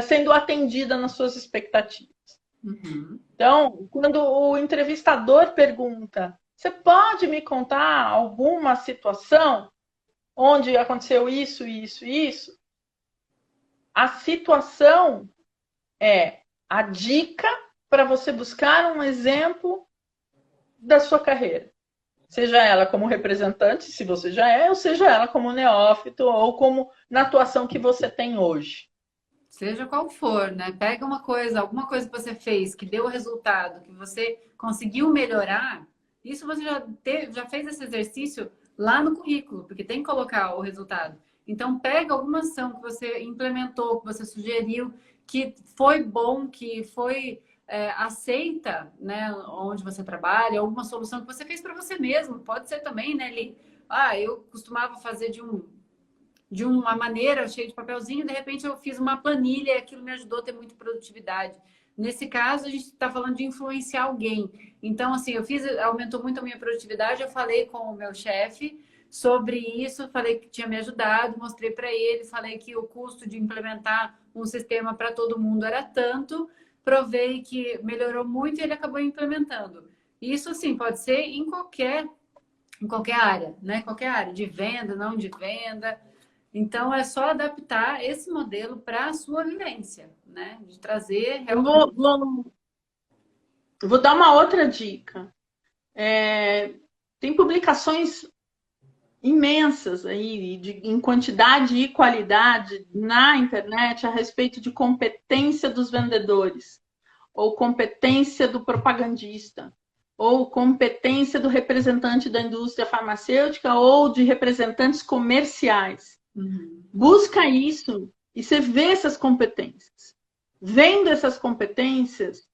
sendo atendida nas suas expectativas. Uhum. Então, quando o entrevistador pergunta, você pode me contar alguma situação onde aconteceu isso, isso, isso? A situação é a dica para você buscar um exemplo da sua carreira. Seja ela como representante, se você já é, ou seja ela como neófito, ou como na atuação que você tem hoje. Seja qual for, né? Pega uma coisa, alguma coisa que você fez que deu resultado, que você conseguiu melhorar. Isso você já fez esse exercício lá no currículo, porque tem que colocar o resultado. Então, pega alguma ação que você implementou, que você sugeriu, que foi bom, que foi aceita, né, onde você trabalha, alguma solução que você fez para você mesmo. Pode ser também, né, Li? Eu costumava fazer de uma maneira cheia de papelzinho, de repente eu fiz uma planilha e aquilo me ajudou a ter muita produtividade. Nesse caso, a gente está falando de influenciar alguém. Então, assim, aumentou muito a minha produtividade, eu falei com o meu chefe sobre isso, falei que tinha me ajudado, mostrei para ele, falei que o custo de implementar um sistema para todo mundo era tanto, provei que melhorou muito e ele acabou implementando. Isso, assim, pode ser em qualquer área, né? Qualquer área, de venda, não de venda. Então, é só adaptar esse modelo para a sua vivência, né? De trazer realmente... Eu vou dar uma outra dica. Tem publicações imensas aí, em quantidade e qualidade na internet a respeito de competência dos vendedores, ou competência do propagandista, ou competência do representante da indústria farmacêutica ou de representantes comerciais. Busca isso e você vê essas competências. Vendo essas competências,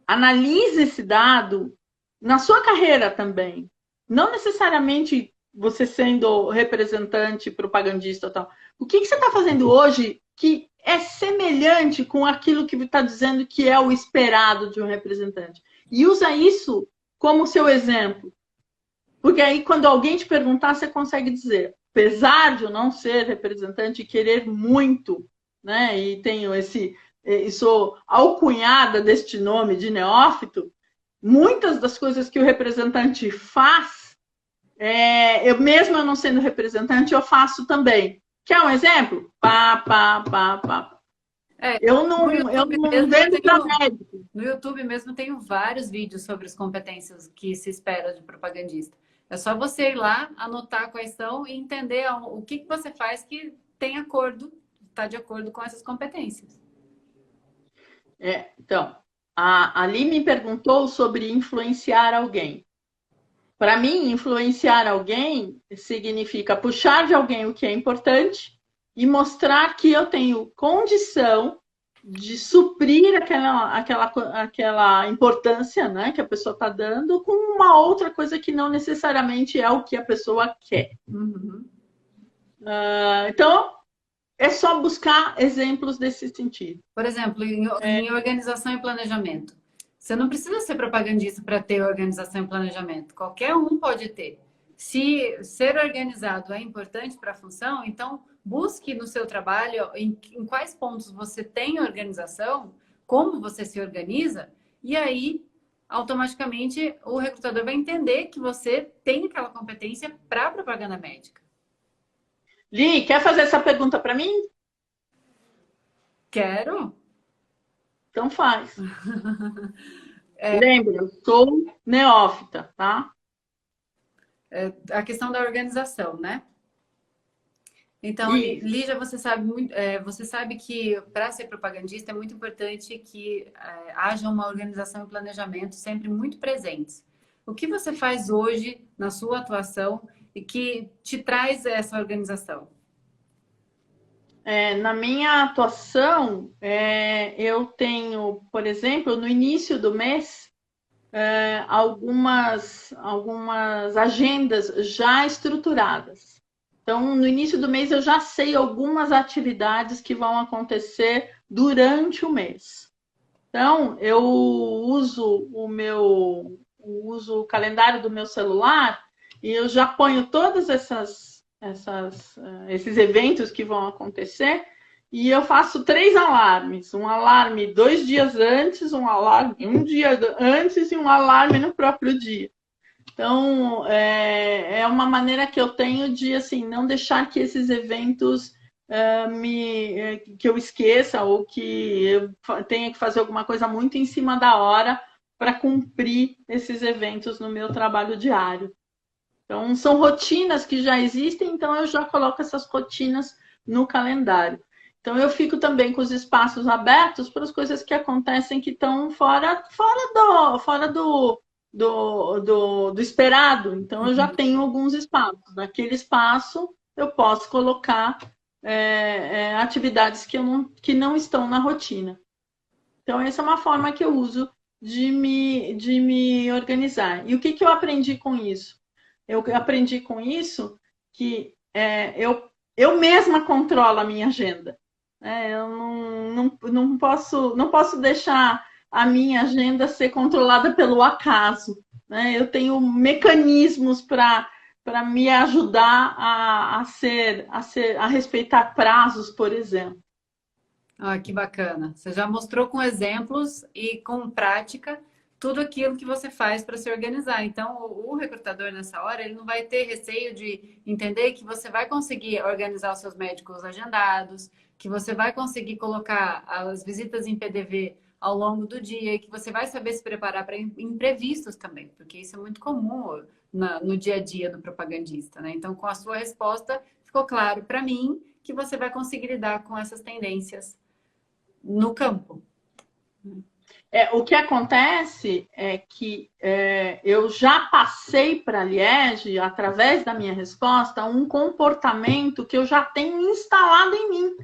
analise esse dado na sua carreira também. Não necessariamente você sendo representante, propagandista ou tal. O que você está fazendo hoje que é semelhante com aquilo que está dizendo que é o esperado de um representante? E usa isso como seu exemplo. Porque aí, quando alguém te perguntar, você consegue dizer, apesar de eu não ser representante e querer muito, né, e tenho e sou alcunhada deste nome de neófito, muitas das coisas que o representante faz, eu mesmo não sendo representante, eu faço também. Quer um exemplo? Eu não vendo para médico. No YouTube mesmo tenho vários vídeos sobre as competências que se espera de propagandista. É só você ir lá, anotar quais são e entender o que você faz que tem acordo, está de acordo com essas competências. Então, a Ali me perguntou sobre influenciar alguém. Para mim, influenciar alguém significa puxar de alguém o que é importante e mostrar que eu tenho condição de suprir aquela importância, né, que a pessoa está dando com uma outra coisa que não necessariamente é o que a pessoa quer. Então, é só buscar exemplos desse sentido. Por exemplo, em organização e planejamento. Você não precisa ser propagandista para ter organização e planejamento. Qualquer um pode ter. Se ser organizado é importante para a função, então busque no seu trabalho em quais pontos você tem organização, como você se organiza, e aí automaticamente o recrutador vai entender que você tem aquela competência para a propaganda médica. Li, quer fazer essa pergunta para mim? Quero. Então faz. Lembra, eu sou neófita, tá? A questão da organização, né? Então, Lígia, você sabe que para ser propagandista é muito importante que haja uma organização e planejamento sempre muito presentes. O que você faz hoje na sua atuação e que te traz essa organização? Na minha atuação, eu tenho, por exemplo, no início do mês, algumas agendas já estruturadas. Então, no início do mês, eu já sei algumas atividades que vão acontecer durante o mês. Então, eu uso o calendário do meu celular e eu já ponho todos esses eventos que vão acontecer e eu faço 3 alarmes. Um alarme 2 dias antes, um alarme 1 dia antes e um alarme no próprio dia. Então, é uma maneira que eu tenho de assim, não deixar que esses eventos que eu esqueça ou que eu tenha que fazer alguma coisa muito em cima da hora para cumprir esses eventos no meu trabalho diário. Então, são rotinas que já existem, então eu já coloco essas rotinas no calendário. Então, eu fico também com os espaços abertos para as coisas que acontecem que estão fora do esperado. Então, eu já tenho alguns espaços. Naquele espaço, eu posso colocar atividades que não estão na rotina. Então, essa é uma forma que eu uso de me organizar. E o que eu aprendi com isso? Eu aprendi com isso que eu mesma controlo a minha agenda. Eu não posso deixar a minha agenda ser controlada pelo acaso. Eu tenho mecanismos para me ajudar a respeitar prazos, por exemplo. Ah, que bacana. Você já mostrou com exemplos e com prática tudo aquilo que você faz para se organizar. Então, o recrutador nessa hora, ele não vai ter receio de entender que você vai conseguir organizar os seus médicos agendados, que você vai conseguir colocar as visitas em PDV ao longo do dia e que você vai saber se preparar para imprevistos também, porque isso é muito comum no dia a dia do propagandista, né? Então, com a sua resposta, ficou claro para mim que você vai conseguir lidar com essas tendências no campo. O que acontece é que eu já passei para a Liege, através da minha resposta, um comportamento que eu já tenho instalado em mim.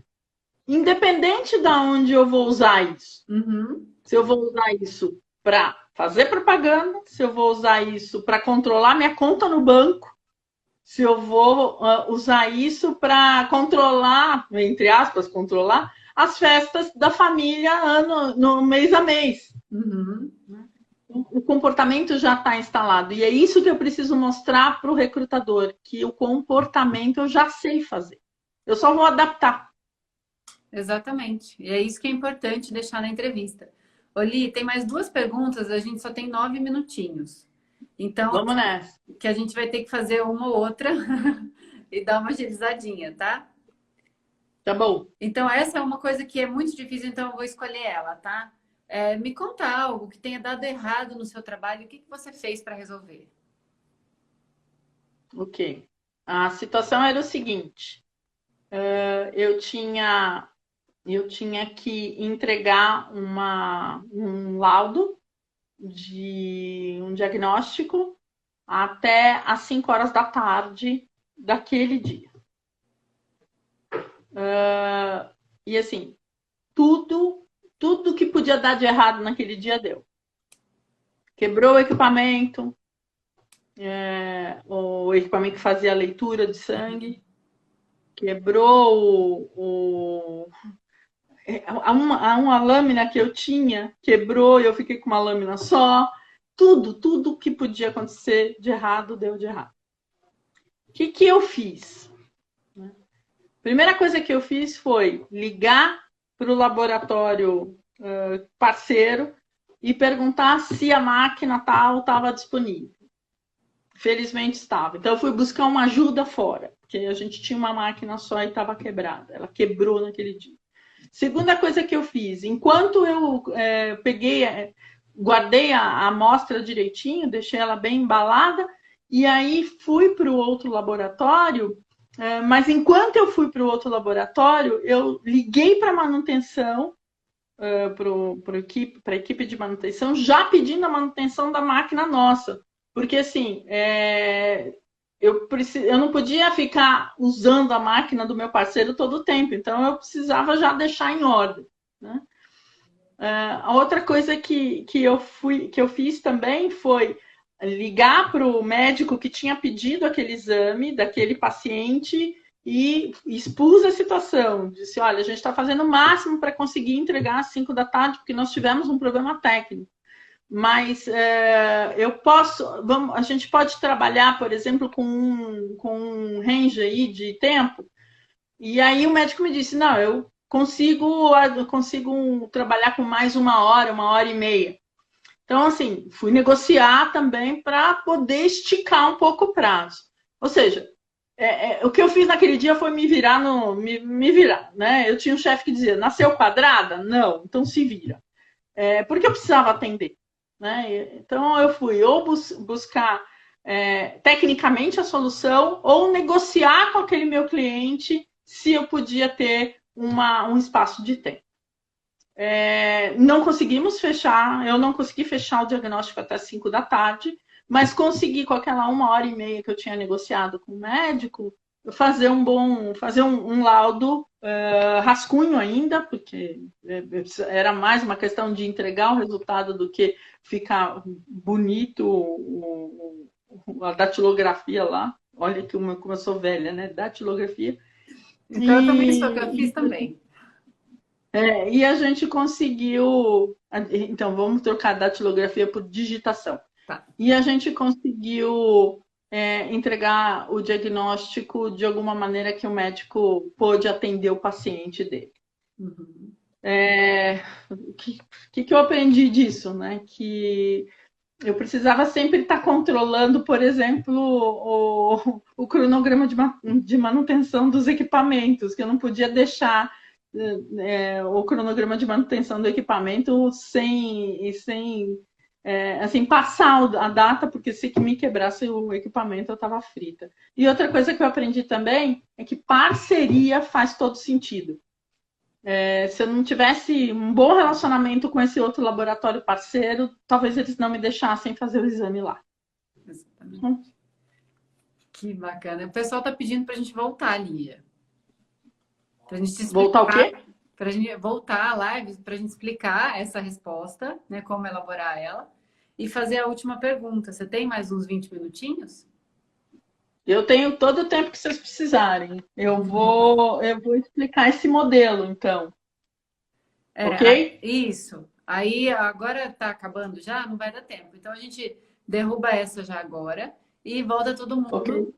Independente de onde eu vou usar isso. Uhum. Se eu vou usar isso para fazer propaganda, se eu vou usar isso para controlar minha conta no banco, se eu vou usar isso para controlar, entre aspas, controlar as festas da família no mês a mês. Uhum. O comportamento já está instalado. E é isso que eu preciso mostrar para o recrutador, que o comportamento eu já sei fazer. Eu só vou adaptar. Exatamente. E é isso que é importante deixar na entrevista. Oli, tem mais 2 perguntas, a gente só tem 9 minutinhos. Então, vamos nessa. Que a gente vai ter que fazer uma ou outra e dar uma agilizadinha, tá? Tá bom. Então, essa é uma coisa que é muito difícil, então eu vou escolher ela, tá? Me conta algo que tenha dado errado no seu trabalho, o que você fez para resolver? Ok. A situação era o seguinte. Eu tinha que entregar um laudo de um diagnóstico até às 5 horas da tarde daquele dia. E assim, tudo que podia dar de errado naquele dia deu. Quebrou o equipamento que fazia a leitura de sangue, quebrou uma lâmina que eu tinha, quebrou e eu fiquei com uma lâmina só. Tudo que podia acontecer de errado, deu de errado. O que eu fiz? Primeira coisa que eu fiz foi ligar para o laboratório parceiro e perguntar se a máquina tal estava disponível. Felizmente estava. Então eu fui buscar uma ajuda fora, porque a gente tinha uma máquina só e estava quebrada. Ela quebrou naquele dia. Segunda coisa que eu fiz, enquanto eu guardei a amostra direitinho, deixei ela bem embalada, e aí fui para o outro laboratório, mas enquanto eu fui para o outro laboratório, eu liguei para a manutenção, para a equipe de manutenção, já pedindo a manutenção da máquina nossa. Porque assim, eu não podia ficar usando a máquina do meu parceiro todo o tempo, então eu precisava já deixar em ordem, né? A outra coisa que eu fiz também foi ligar para o médico que tinha pedido aquele exame daquele paciente e expus a situação. Disse, olha, a gente está fazendo o máximo para conseguir entregar às 5 da tarde, porque nós tivemos um problema técnico. Mas a gente pode trabalhar, por exemplo, com um range aí de tempo. E aí o médico me disse, não, eu consigo trabalhar com mais 1 hora e meia. Então, assim, fui negociar também para poder esticar um pouco o prazo. Ou seja, o que eu fiz naquele dia foi me virar, né? Eu tinha um chefe que dizia, nasceu quadrada? Não, então se vira. Porque eu precisava atender. Né? Então, eu fui ou buscar tecnicamente a solução ou negociar com aquele meu cliente se eu podia ter um espaço de tempo. Não conseguimos fechar, eu não consegui fechar o diagnóstico até 5 da tarde, mas consegui, com aquela 1 hora e meia que eu tinha negociado com o médico, fazer um laudo rascunho ainda, porque era mais uma questão de entregar o resultado do que ficar bonito a datilografia lá. Olha como eu sou velha, né? Datilografia. Então eu também sou, que eu fiz também. E a gente conseguiu... Então, vamos trocar datilografia por digitação. Tá. E a gente conseguiu entregar o diagnóstico de alguma maneira que o médico pôde atender o paciente dele. Uhum. O que eu aprendi disso, né? Que eu precisava sempre estar controlando, por exemplo, o cronograma de manutenção dos equipamentos, que eu não podia deixar o cronograma de manutenção do equipamento sem assim, passar a data, porque se me quebrasse o equipamento, eu estava frita. E outra coisa que eu aprendi também é que parceria faz todo sentido. Se eu não tivesse um bom relacionamento com esse outro laboratório parceiro, talvez eles não me deixassem fazer o exame lá. Exatamente. Que bacana. O pessoal está pedindo para a gente voltar, Lígia. Para a gente explicar, voltar o quê? Para a gente voltar a live, para a gente explicar essa resposta, né? Como elaborar ela. E fazer a última pergunta. Você tem mais uns 20 minutinhos? Eu tenho todo o tempo que vocês precisarem. Eu vou explicar esse modelo, então. Ok? Isso. Aí agora está acabando já, não vai dar tempo. Então a gente derruba essa já agora e volta todo mundo. Ok.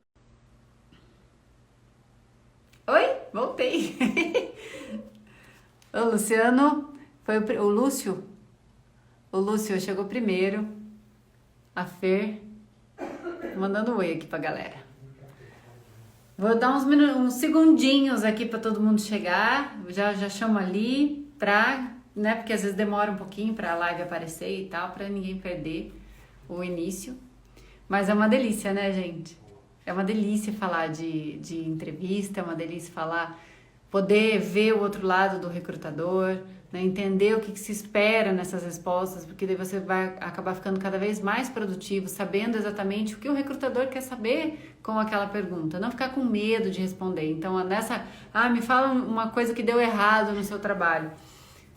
Oi, voltei. O Luciano, foi o Lúcio? O Lúcio chegou primeiro. A Fer, mandando um oi aqui pra galera. Vou dar uns segundinhos aqui para todo mundo chegar. Já chamo ali pra, né? Porque às vezes demora um pouquinho para a live aparecer e tal, para ninguém perder o início. Mas é uma delícia, né, gente? É uma delícia falar de entrevista, é uma delícia poder ver o outro lado do recrutador, né? Entender o que se espera nessas respostas, porque daí você vai acabar ficando cada vez mais produtivo, sabendo exatamente o que o recrutador quer saber com aquela pergunta, não ficar com medo de responder. Então, me fala uma coisa que deu errado no seu trabalho.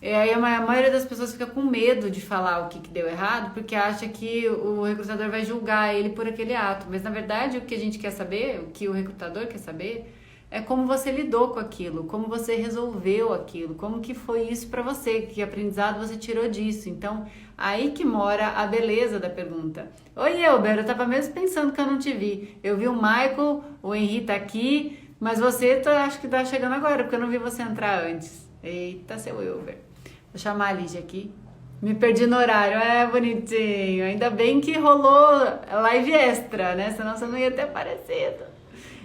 E aí a maioria das pessoas fica com medo de falar o que deu errado, porque acha que o recrutador vai julgar ele por aquele ato. Mas na verdade o que a gente quer saber, o que o recrutador quer saber, é como você lidou com aquilo, como você resolveu aquilo, como que foi isso para você, que aprendizado você tirou disso. Então, aí que mora a beleza da pergunta. Oi, Elber, eu tava mesmo pensando que eu não te vi. Eu vi o Michael, o Henri tá aqui, mas você acho que tá chegando agora, porque eu não vi você entrar antes. Eita, seu Elber. Vou chamar a Lígia aqui. Me perdi no horário. É, bonitinho. Ainda bem que rolou live extra, né? Senão você não ia ter aparecido.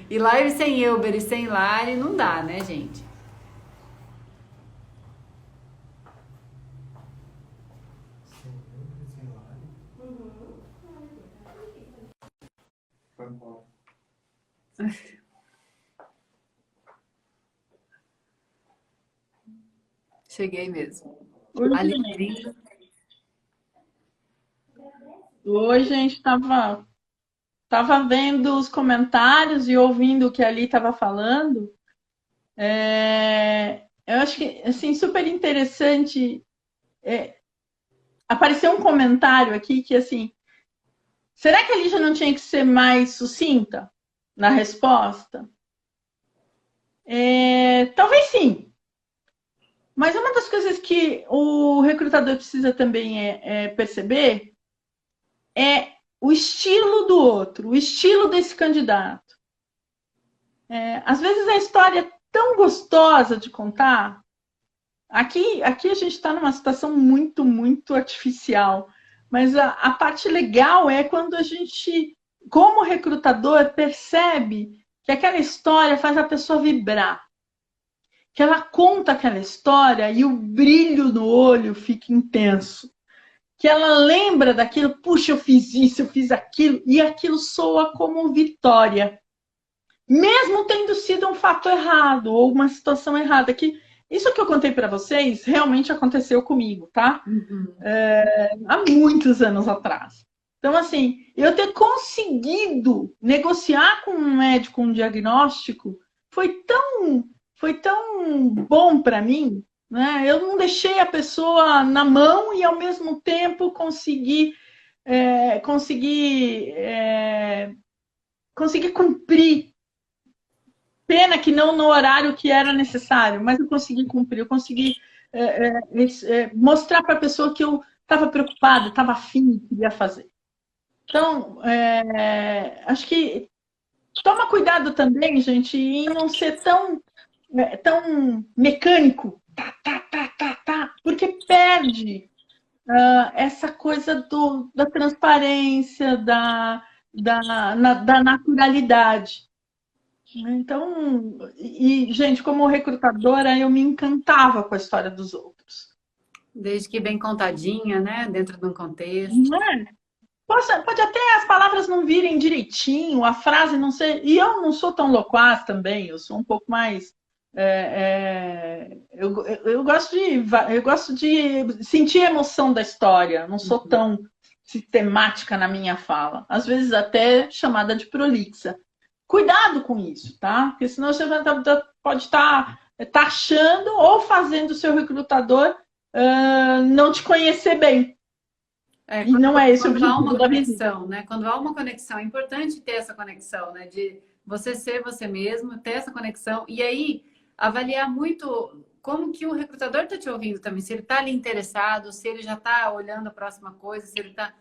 E live sem Elber e sem Lari não dá, né, gente? Cheguei mesmo. Hoje a gente estava vendo os comentários e ouvindo o que ali estava falando. Eu acho que assim, super interessante. Apareceu um comentário aqui que assim, será que a Lígia não tinha que ser mais sucinta na resposta? Talvez sim. Mas uma das coisas que o recrutador precisa também perceber é o estilo do outro, o estilo desse candidato. Às vezes a história é tão gostosa de contar. Aqui a gente está numa situação muito, muito artificial. Mas a parte legal é quando a gente, como recrutador, percebe que aquela história faz a pessoa vibrar. Que ela conta aquela história e o brilho no olho fica intenso. Que ela lembra daquilo, puxa, eu fiz isso, eu fiz aquilo, e aquilo soa como vitória. Mesmo tendo sido um fato errado ou uma situação errada. Que isso que eu contei para vocês realmente aconteceu comigo, tá? Há muitos anos atrás. Então, assim, eu ter conseguido negociar com um médico um diagnóstico foi tão bom para mim, né? Eu não deixei a pessoa na mão e, ao mesmo tempo, consegui cumprir. Pena que não no horário que era necessário, mas eu consegui cumprir, eu consegui mostrar para a pessoa que eu estava preocupada, estava afim, queria fazer. Então, acho que toma cuidado também, gente, em não ser tão mecânico, porque perde essa coisa da transparência, da naturalidade. Então, gente, como recrutadora, eu me encantava com a história dos outros. Desde que bem contadinha, né? Dentro de um contexto. Não é? Pode até as palavras não virem direitinho, a frase não ser. E eu não sou tão loquaz também, eu sou um pouco mais. Eu gosto de sentir a emoção da história, não sou tão sistemática na minha fala, às vezes até chamada de prolixa. Cuidado com isso, tá? Porque senão você pode estar taxando ou fazendo o seu recrutador não te conhecer bem. E não é esse o Quando há objetivo uma da visita. conexão, né? Quando há uma conexão, é importante ter essa conexão, né? De você ser você mesmo, ter essa conexão e aí avaliar muito como que o recrutador está te ouvindo também, se ele está ali interessado, se ele já está olhando a próxima coisa, se ele está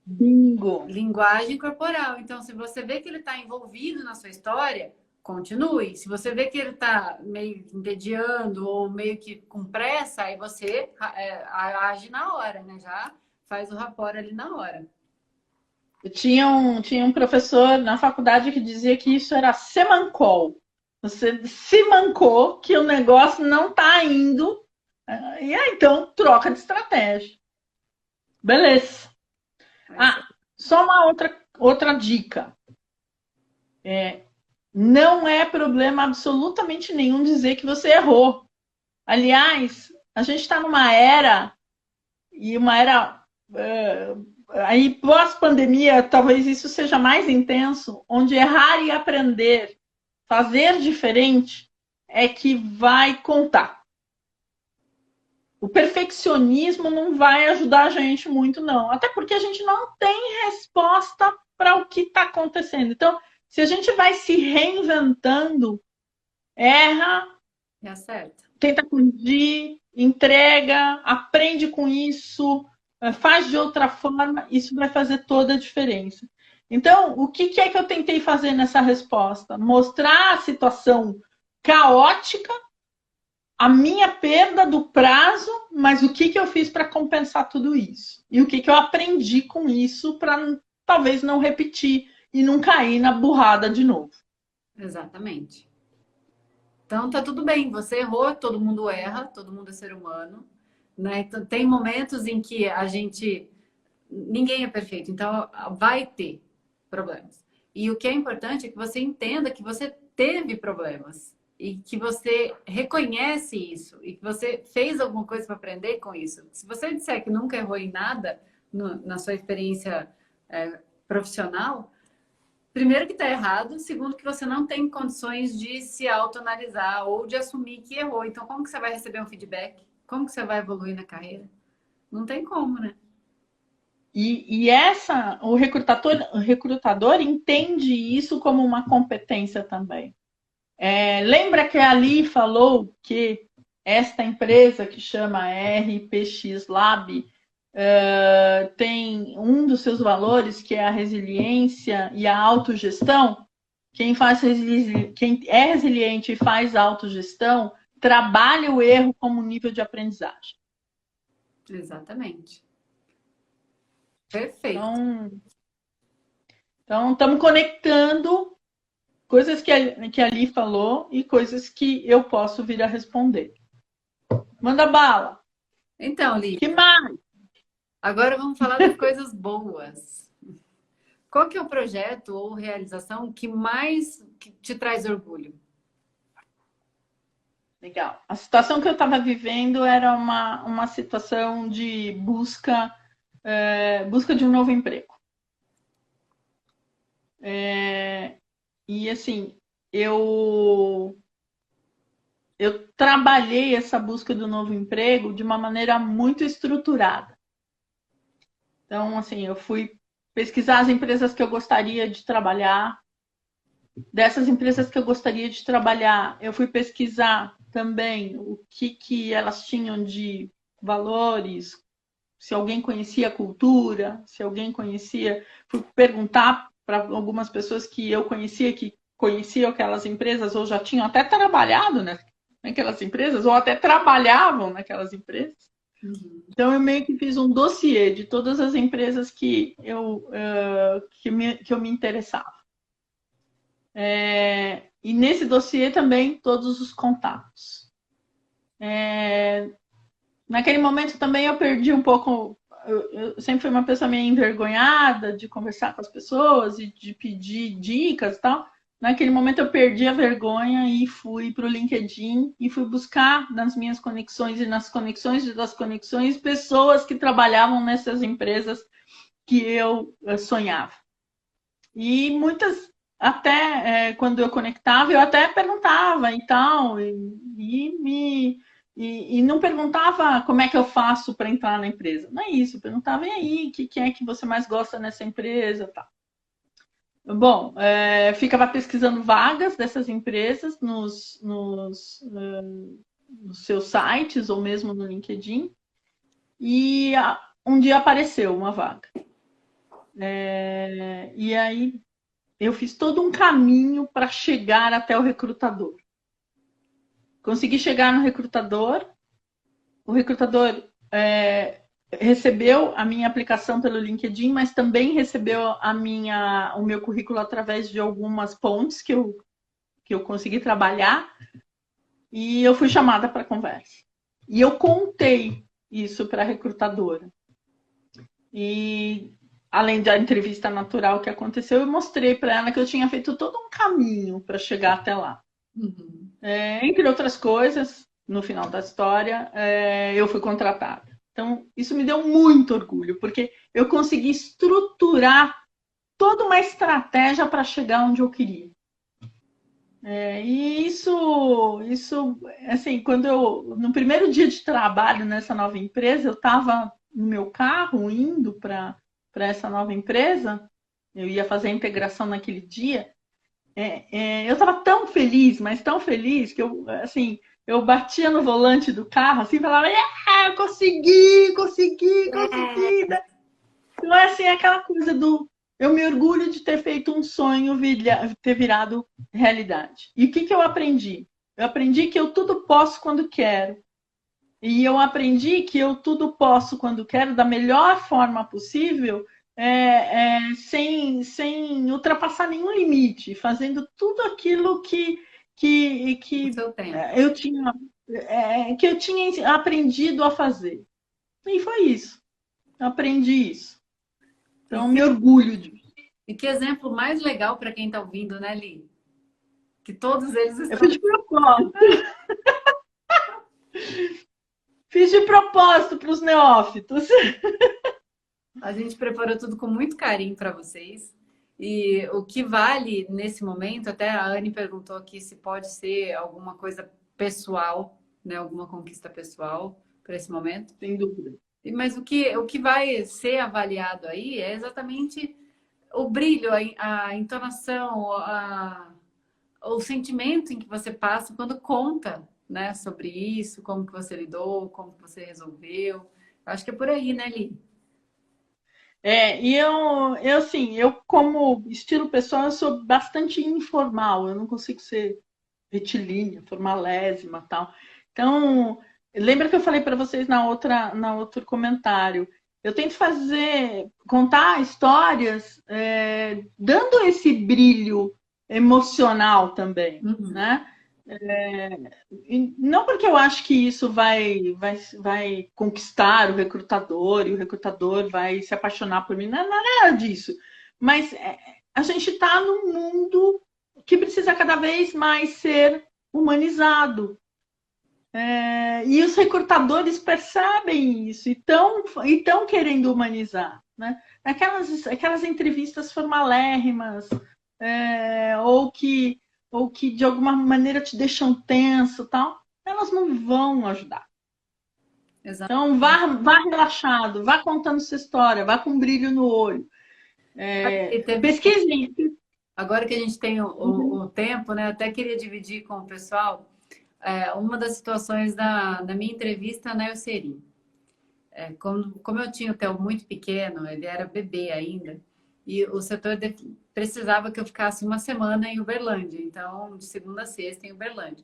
Bingo! linguagem corporal. Então, se você vê que ele está envolvido na sua história, continue. Se você vê que ele está meio entediando ou meio que com pressa, aí você age na hora, né? Já faz o rapport ali na hora. Tinha um professor na faculdade que dizia que isso era semancol. Você se mancou que o negócio não está indo, e aí então troca de estratégia. Beleza. Só uma outra dica. Não é problema absolutamente nenhum dizer que você errou. Aliás, a gente está numa era, e uma era aí pós-pandemia, talvez isso seja mais intenso, onde errar e aprender, fazer diferente, é que vai contar. O perfeccionismo não vai ajudar a gente muito, não. Até porque a gente não tem resposta para o que está acontecendo. Então, se a gente vai se reinventando, erra, tenta corrigir, entrega, aprende com isso, faz de outra forma, isso vai fazer toda a diferença. Então, o que é que eu tentei fazer nessa resposta? Mostrar a situação caótica, a minha perda do prazo, mas o que eu fiz para compensar tudo isso? E o que eu aprendi com isso para talvez não repetir e não cair na burrada de novo. Exatamente. Então tá tudo bem, você errou, todo mundo erra, todo mundo é ser humano, né? Então, tem momentos em que ninguém é perfeito, então vai ter problemas. E o que é importante é que você entenda que você teve problemas e que você reconhece isso e que você fez alguma coisa para aprender com isso. Se você disser que nunca errou em nada na sua experiência profissional, primeiro que está errado, segundo que você não tem condições de se autoanalisar ou de assumir que errou. Então, como que você vai receber um feedback? Como que você vai evoluir na carreira? Não tem como, né? O recrutador entende isso como uma competência também. Lembra que a Ali falou que esta empresa que chama RPX Lab tem um dos seus valores que é a resiliência e a autogestão? Quem é resiliente e faz autogestão trabalha o erro como nível de aprendizagem. Exatamente. Perfeito. Então estamos conectando coisas que a Ali falou e coisas que eu posso vir a responder. Manda bala. Então, Lívia. Que mais? Agora vamos falar das coisas boas. Qual que é o projeto ou realização que mais te traz orgulho? Legal. A situação que eu estava vivendo era uma situação de busca de um novo emprego. E assim, eu trabalhei essa busca do novo emprego de uma maneira muito estruturada. Então, assim, eu fui pesquisar as empresas que eu gostaria de trabalhar. Dessas empresas que eu gostaria de trabalhar, eu fui pesquisar também o que elas tinham de valores, se alguém conhecia a cultura, se alguém conhecia. Fui perguntar para algumas pessoas que eu conhecia, que conheciam aquelas empresas, ou já tinham até trabalhado naquelas empresas, ou até trabalhavam naquelas empresas. Então, eu meio que fiz um dossiê de todas as empresas que eu me interessava. E nesse dossiê também todos os contatos. Naquele momento também eu perdi um pouco. Eu sempre fui uma pessoa meio envergonhada de conversar com as pessoas e de pedir dicas e tal. Naquele momento eu perdi a vergonha e fui para o LinkedIn e fui buscar nas minhas conexões e nas conexões das conexões pessoas que trabalhavam nessas empresas que eu sonhava. E muitas, até quando eu conectava, eu até perguntava e tal, e não perguntava como é que eu faço para entrar na empresa. Não é isso, eu perguntava, e aí, o que é que você mais gosta nessa empresa? Tá. Bom, ficava pesquisando vagas dessas empresas nos seus sites ou mesmo no LinkedIn, e um dia apareceu uma vaga. E aí eu fiz todo um caminho para chegar até o recrutador. Consegui chegar no recrutador, o recrutador recebeu a minha aplicação pelo LinkedIn, mas também recebeu o meu currículo através de algumas pontes que eu consegui trabalhar, e eu fui chamada para conversa. E eu contei isso para a recrutadora. E além da entrevista natural que aconteceu, eu mostrei para ela que eu tinha feito todo um caminho para chegar até lá. Uhum. Entre outras coisas, no final da história, eu fui contratada. Então, isso me deu muito orgulho, porque eu consegui estruturar toda uma estratégia para chegar onde eu queria. E isso, assim, no primeiro dia de trabalho nessa nova empresa, eu estava no meu carro indo para essa nova empresa, eu ia fazer a integração naquele dia. Eu estava tão feliz, mas tão feliz, que eu batia no volante do carro assim, falava, eu consegui! Então, assim, aquela coisa eu me orgulho de ter feito um sonho ter virado realidade. E o que eu aprendi? Eu aprendi que eu tudo posso quando quero. E eu aprendi que eu tudo posso quando quero, da melhor forma possível, sem ultrapassar nenhum limite, fazendo tudo aquilo que O seu tempo. que eu tinha aprendido a fazer. E foi isso. Eu aprendi isso. E Então, me que, orgulho disso. e que exemplo mais legal para quem está ouvindo, né, Li? Que todos eles Eu estão. fiz de propósito. Fiz de propósito para os neófitos. A gente preparou tudo com muito carinho para vocês. E o que vale nesse momento, até a Anne perguntou aqui se pode ser alguma coisa pessoal, né? Alguma conquista pessoal para esse momento. Sem dúvida. Mas o que vai ser avaliado aí é exatamente o brilho, a entonação, o sentimento em que você passa quando conta, né, sobre isso, como que você lidou, como que você resolveu. Acho que é por aí, né, Li? E assim, eu como estilo pessoal, eu sou bastante informal, eu não consigo ser retilínea, formalésima, tal. Então, lembra que eu falei para vocês na outro comentário? Eu tento contar histórias dando esse brilho emocional também, né? Não porque eu acho que isso vai conquistar o recrutador e o recrutador vai se apaixonar por mim, não é nada disso. Mas a gente está num mundo que precisa cada vez mais ser humanizado. E os recrutadores percebem isso e estão querendo humanizar. Né? Aquelas entrevistas formalérrimas, ou que de alguma maneira te deixam tenso, tal, elas não vão ajudar. Exato. Então, vá relaxado, vá contando sua história, vá com um brilho no olho. Pesquise. Agora que a gente tem o tempo, né? Eu até queria dividir com o pessoal uma das situações da minha entrevista na Elcerim. Como eu tinha o Theo muito pequeno, ele era bebê ainda, e o setor precisava que eu ficasse uma semana em Uberlândia, então de segunda a sexta em Uberlândia.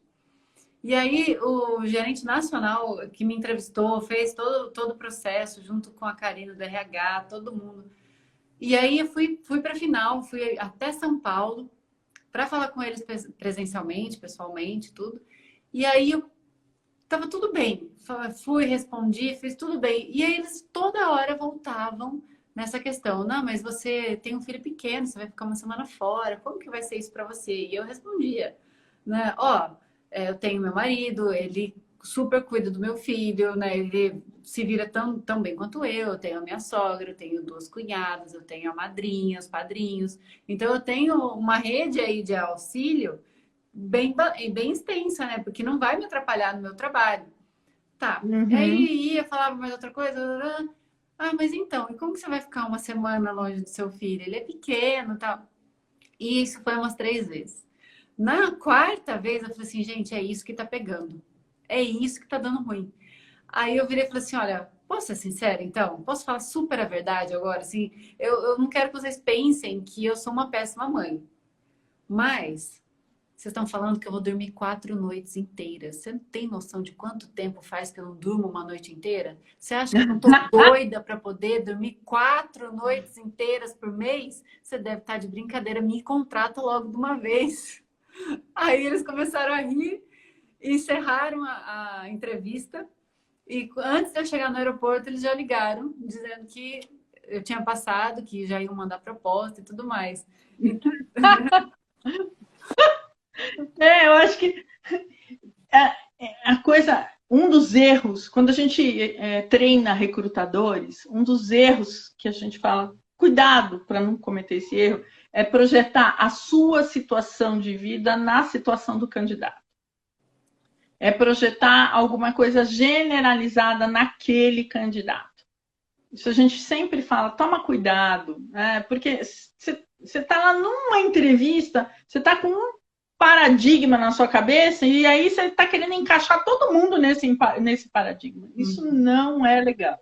E aí o gerente nacional que me entrevistou fez todo o processo junto com a Karina do RH, todo mundo. E aí eu fui para a final, fui até São Paulo para falar com eles presencialmente, pessoalmente, tudo. E aí eu tava tudo bem. Fui, respondi, fiz tudo bem. E aí eles toda hora voltavam nessa questão. Não, mas você tem um filho pequeno, você vai ficar uma semana fora. Como que vai ser isso para você? E eu respondia, né? Ó, eu tenho meu marido, ele super cuida do meu filho, né? Ele se vira tão bem quanto eu tenho a minha sogra, eu tenho duas cunhadas, eu tenho a madrinha, os padrinhos. Então eu tenho uma rede aí de auxílio bem extensa, né? Porque não vai me atrapalhar no meu trabalho. Tá. E Uhum. aí ia, falava mais outra coisa. Ah, mas então, e como que você vai ficar uma semana longe do seu filho? Ele é pequeno, tal. E isso foi umas 3 vezes. Na quarta vez, eu falei assim, gente, é isso que tá pegando. É isso que tá dando ruim. Aí eu virei e falei assim, olha, posso ser sincera, então? Posso falar super a verdade agora? Assim, eu não quero que vocês pensem que eu sou uma péssima mãe. Mas vocês estão falando que eu vou dormir 4 noites inteiras. Você não tem noção de quanto tempo faz que eu não durmo uma noite inteira? Você acha que eu não tô doida para poder dormir 4 noites inteiras por mês? Você deve estar de brincadeira. Me contrata logo de uma vez. Aí eles começaram a rir e encerraram a entrevista. E antes de eu chegar no aeroporto, eles já ligaram, dizendo que eu tinha passado, que já iam mandar proposta e tudo mais. Eu acho que a coisa, um dos erros, quando a gente treina recrutadores, um dos erros que a gente fala, cuidado para não cometer esse erro, é projetar a sua situação de vida na situação do candidato. É projetar alguma coisa generalizada naquele candidato. Isso a gente sempre fala, toma cuidado, né? Porque você está lá numa entrevista, você está com um paradigma na sua cabeça e aí você está querendo encaixar todo mundo nesse paradigma. Isso não é legal.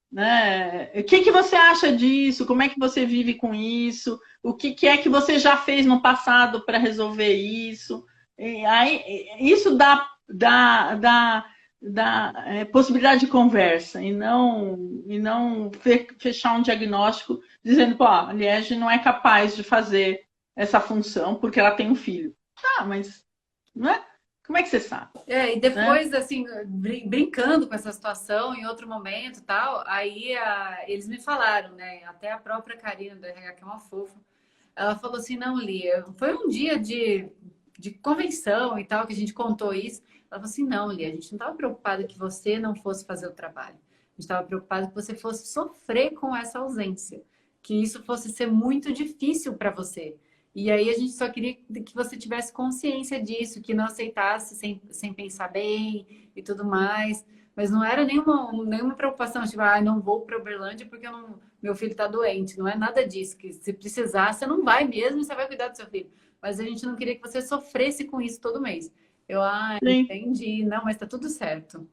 Né? O que você acha disso? Como é que você vive com isso? O que é que você já fez no passado para resolver isso? E aí, isso dá possibilidade de conversa e não fechar um diagnóstico dizendo, pô, a Liege não é capaz de fazer essa função porque ela tem um filho. Ah, mas não é? Como é que você sabe? E Né? depois, assim, brincando com essa situação, em outro momento tal, aí eles me falaram, né? Até a própria Karina do RH, que é uma fofa, ela falou assim, não, Lia, foi um dia de convenção e tal, que a gente contou isso. Ela falou assim, não, Lia, a gente não estava preocupada que você não fosse fazer o trabalho. A gente estava preocupada que você fosse sofrer com essa ausência, que isso fosse ser muito difícil para você. E aí a gente só queria que você tivesse consciência disso, que não aceitasse sem pensar bem e tudo mais. Mas não era nenhuma preocupação, tipo, não vou para Uberlândia porque meu filho está doente. Não é nada disso, que se precisar, você não vai mesmo e você vai cuidar do seu filho. Mas a gente não queria que você sofresse com isso todo mês. Eu, Sim. entendi. Não, mas tá tudo certo.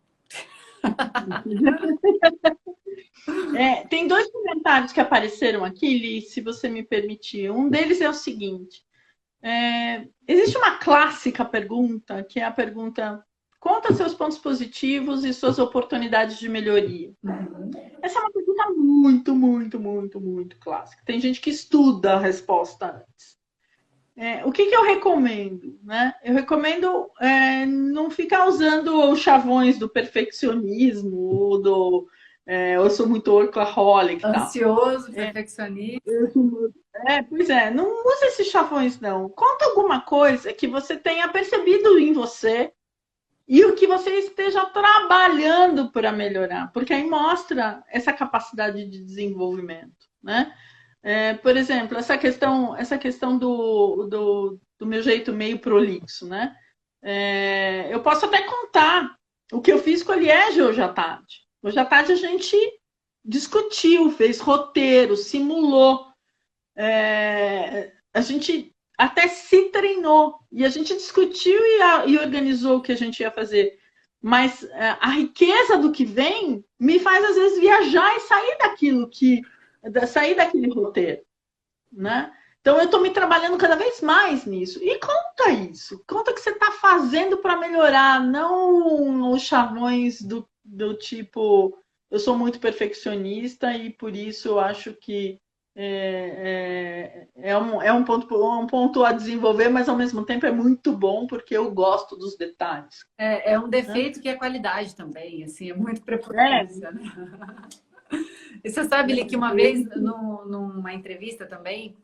Tem dois comentários que apareceram aqui, Li, se você me permitir. Um deles é o seguinte: existe uma clássica pergunta, que é a pergunta: conta seus pontos positivos e suas oportunidades de melhoria. Uhum. Essa é uma pergunta muito, muito, muito, muito clássica. Tem gente que estuda a resposta antes. O que eu recomendo? Né? Eu recomendo não ficar usando os chavões do perfeccionismo ou do eu sou muito workaholic e tal. Ansioso, perfeccionista. Pois é, não use esses chavões, não. Conta alguma coisa que você tenha percebido em você e o que você esteja trabalhando para melhorar, porque aí mostra essa capacidade de desenvolvimento, né? Por exemplo, essa questão do meu jeito meio prolixo, né? Eu posso até contar o que eu fiz com a Liege hoje à tarde. Hoje à tarde a gente discutiu, fez roteiro, simulou. A gente até se treinou e a gente discutiu e organizou o que a gente ia fazer. Mas a riqueza do que vem me faz, às vezes, viajar e sair daquele roteiro. Né? Então, eu estou me trabalhando cada vez mais nisso. E conta isso. Conta o que você está fazendo para melhorar, não os chavões do tipo, eu sou muito perfeccionista e por isso eu acho que um ponto a desenvolver, mas ao mesmo tempo é muito bom porque eu gosto dos detalhes. É um Né? defeito que é qualidade também, assim, é muito É, prepotência, né? E você sabe, Li, que uma vez, numa entrevista também,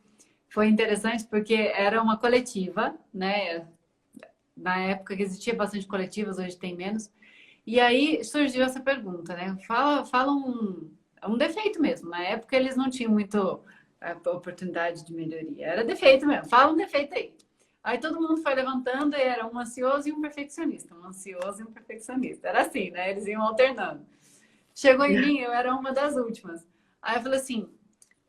foi interessante porque era uma coletiva, né? Na época que existia bastante coletivas, hoje tem menos. E aí surgiu essa pergunta, né? Fala um defeito mesmo. Na época eles não tinham muito oportunidade de melhoria. Era defeito mesmo. Fala um defeito aí. Aí todo mundo foi levantando e era um ansioso e um perfeccionista. Um ansioso e um perfeccionista. Era assim, né? Eles iam alternando. Chegou em mim, eu era uma das últimas. Aí eu falei assim: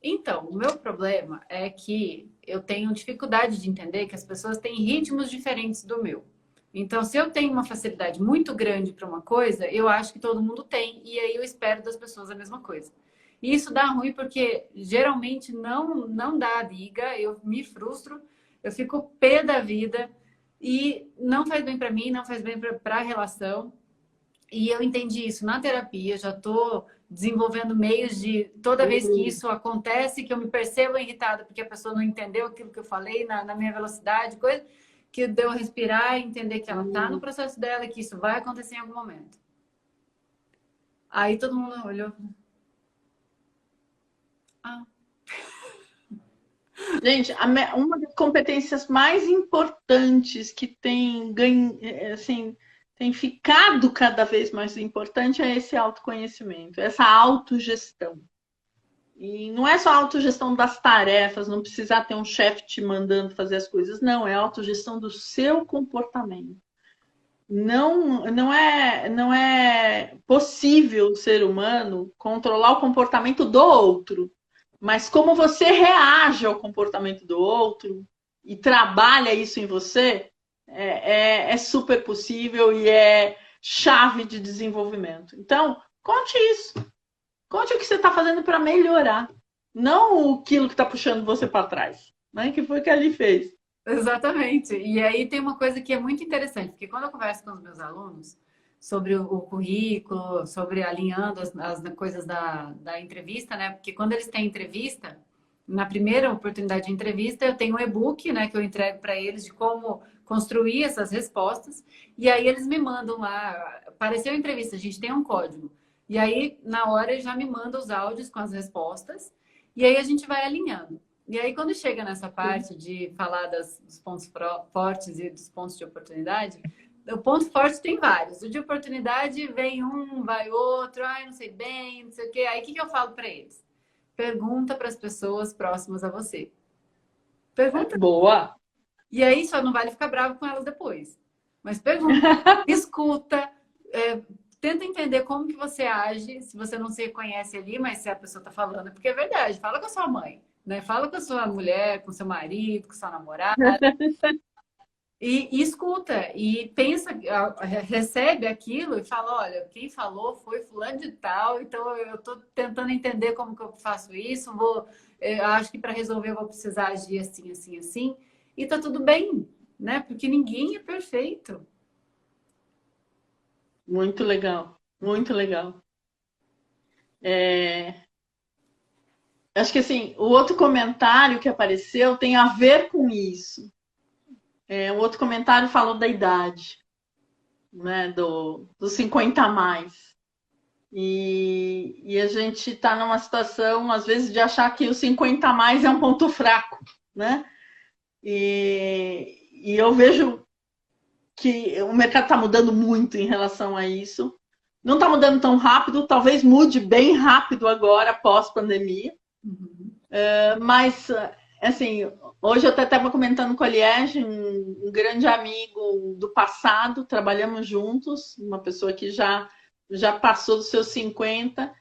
então, o meu problema é que eu tenho dificuldade de entender que as pessoas têm ritmos diferentes do meu. Então, se eu tenho uma facilidade muito grande para uma coisa, eu acho que todo mundo tem, e aí eu espero das pessoas a mesma coisa. E isso dá ruim porque geralmente não dá liga, eu me frustro, eu fico pé da vida e não faz bem para mim, não faz bem para a relação. E eu entendi isso na terapia, já estou desenvolvendo meios de toda vez que isso acontece, que eu me percebo irritada porque a pessoa não entendeu aquilo que eu falei na minha velocidade, coisa que deu respirar e entender que ela está no processo dela e que isso vai acontecer em algum momento. Aí todo mundo olhou. Ah, gente, uma das competências mais importantes que assim, tem ficado cada vez mais importante é esse autoconhecimento, essa autogestão. E não é só a autogestão das tarefas, não precisar ter um chefe te mandando fazer as coisas, não, é a autogestão do seu comportamento. Não é possível o ser humano controlar o comportamento do outro, mas como você reage ao comportamento do outro e trabalha isso em você, é super possível e é chave de desenvolvimento. Então, conte isso. Conte o que você está fazendo para melhorar, não aquilo que está puxando você para trás, né? Que foi o que ele fez. exatamente. E aí tem uma coisa que é muito interessante, porque quando eu converso com os meus alunos sobre o currículo, sobre alinhando as coisas da entrevista, né? Porque quando eles têm entrevista, na primeira oportunidade de entrevista, eu tenho um e-book, né, que eu entrego para eles de como construir essas respostas. E aí eles me mandam lá, apareceu a entrevista, a gente tem um código. E aí, na hora, eles já me mandam os áudios com as respostas. E aí a gente vai alinhando. E aí, quando chega nessa parte de falar dos pontos fortes e dos pontos de oportunidade, o ponto forte tem vários. O de oportunidade vem um, vai outro, ai, não sei bem, não sei o quê. Aí, o que eu falo para eles? Pergunta para as pessoas próximas a você. Pergunta. Boa! E aí, só não vale ficar bravo com elas depois. Mas pergunta, escuta, tenta entender como que você age, se você não se reconhece ali, mas se a pessoa está falando, é porque é verdade. Fala com a sua mãe, né? Fala com a sua mulher, com seu marido, com sua namorada. E escuta, e pensa, recebe aquilo e fala, olha, quem falou foi fulano de tal, então eu estou tentando entender como que eu faço isso, acho que para resolver eu vou precisar agir assim, assim, assim, e tá tudo bem, né? Porque ninguém é perfeito. Muito legal, muito legal. Acho que assim, o outro comentário que apareceu tem a ver com isso. O outro comentário falou da idade, né? Dos 50 a mais. E a gente está numa situação, às vezes, de achar que o 50 a mais é um ponto fraco, né? E eu vejo que o mercado está mudando muito em relação a isso. Não está mudando tão rápido, talvez mude bem rápido agora, pós-pandemia. Uhum. Mas, assim, hoje eu até estava comentando com a Liege, um grande amigo do passado, trabalhamos juntos, uma pessoa que já passou dos seus 50,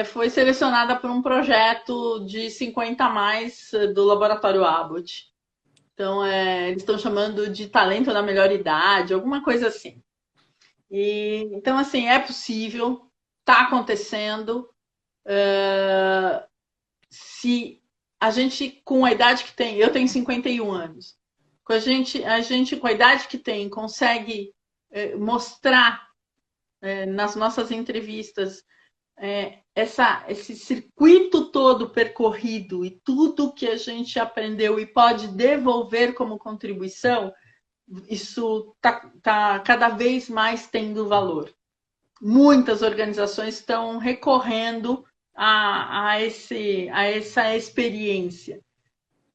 foi selecionada por um projeto de 50 a mais do Laboratório Abbott. Então, eles estão chamando de talento da melhor idade, alguma coisa assim. Então, assim, é possível, está acontecendo. Se a gente, com a idade que tem, eu tenho 51 anos, a gente com a idade que tem, consegue mostrar nas nossas entrevistas esse circuito todo percorrido e tudo que a gente aprendeu e pode devolver como contribuição, isso tá cada vez mais tendo valor. Muitas organizações estão recorrendo a essa experiência.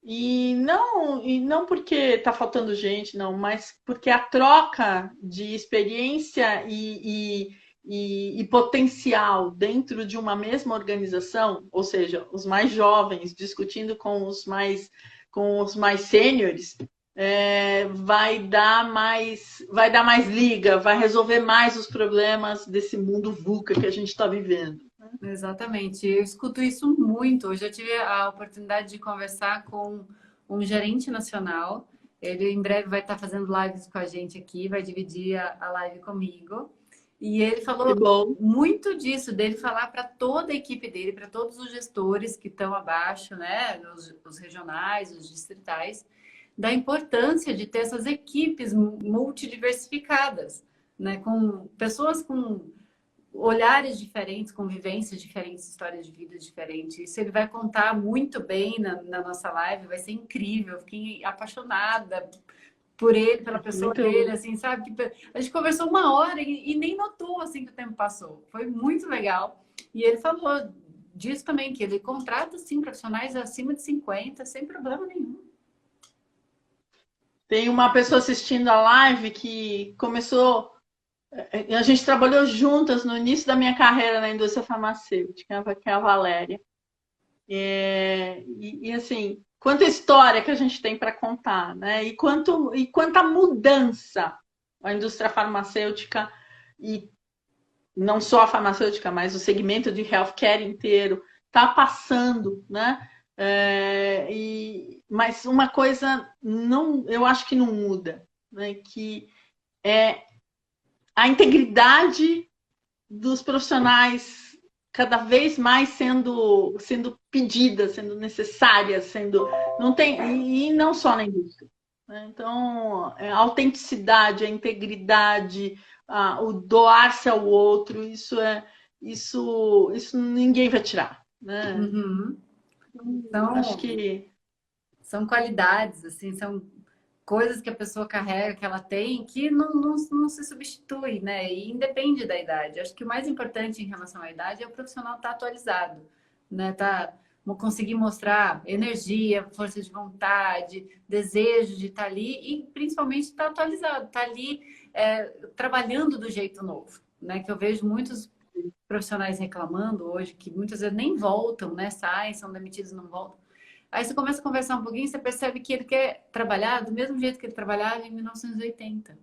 E não porque está faltando gente, não, mas porque a troca de experiência e potencial dentro de uma mesma organização, ou seja, os mais jovens discutindo com os mais sêniores, vai dar mais liga, vai resolver mais os problemas desse mundo VUCA que a gente está vivendo. Exatamente, eu escuto isso muito. Eu já tive a oportunidade de conversar com um gerente nacional. Ele em breve vai estar fazendo lives com a gente aqui, vai dividir a live comigo. E ele falou muito disso, dele falar para toda a equipe dele, para todos os gestores que estão abaixo, né, os regionais, os distritais, da importância de ter essas equipes multidiversificadas, né, com pessoas com olhares diferentes, convivências diferentes, histórias de vida diferentes. Isso ele vai contar muito bem na nossa live, vai ser incrível. Eu fiquei apaixonada por ele, pela pessoa dele, assim, sabe? A gente conversou 1 hora e nem notou, assim, que o tempo passou. Foi muito legal. E ele falou disso também, que ele contrata, sim, profissionais acima de 50, sem problema nenhum. Tem uma pessoa assistindo a live que começou... A gente trabalhou juntas no início da minha carreira na indústria farmacêutica, que é a Valéria. Assim, quanta história que a gente tem para contar, né? E quanta mudança a indústria farmacêutica, e não só a farmacêutica, mas o segmento de healthcare inteiro, está passando, né? Mas uma coisa eu acho que não muda, né? Que é a integridade dos profissionais cada vez mais sendo pedida, sendo necessária, e não só na indústria. Né? Então, a autenticidade, a integridade, o doar-se ao outro, isso ninguém vai tirar. Né? Uhum. Então, acho que são qualidades, assim, são coisas que a pessoa carrega, que ela tem, que não se substitui, né? E independe da idade. Acho que o mais importante em relação à idade é o profissional estar atualizado, né? Conseguir mostrar energia, força de vontade, desejo de estar ali e principalmente estar atualizado, estar ali trabalhando do jeito novo, né? Que eu vejo muitos profissionais reclamando hoje que muitas vezes nem voltam, né? Saem, são demitidos e não voltam. Aí você começa a conversar um pouquinho, você percebe que ele quer trabalhar do mesmo jeito que ele trabalhava em 1980.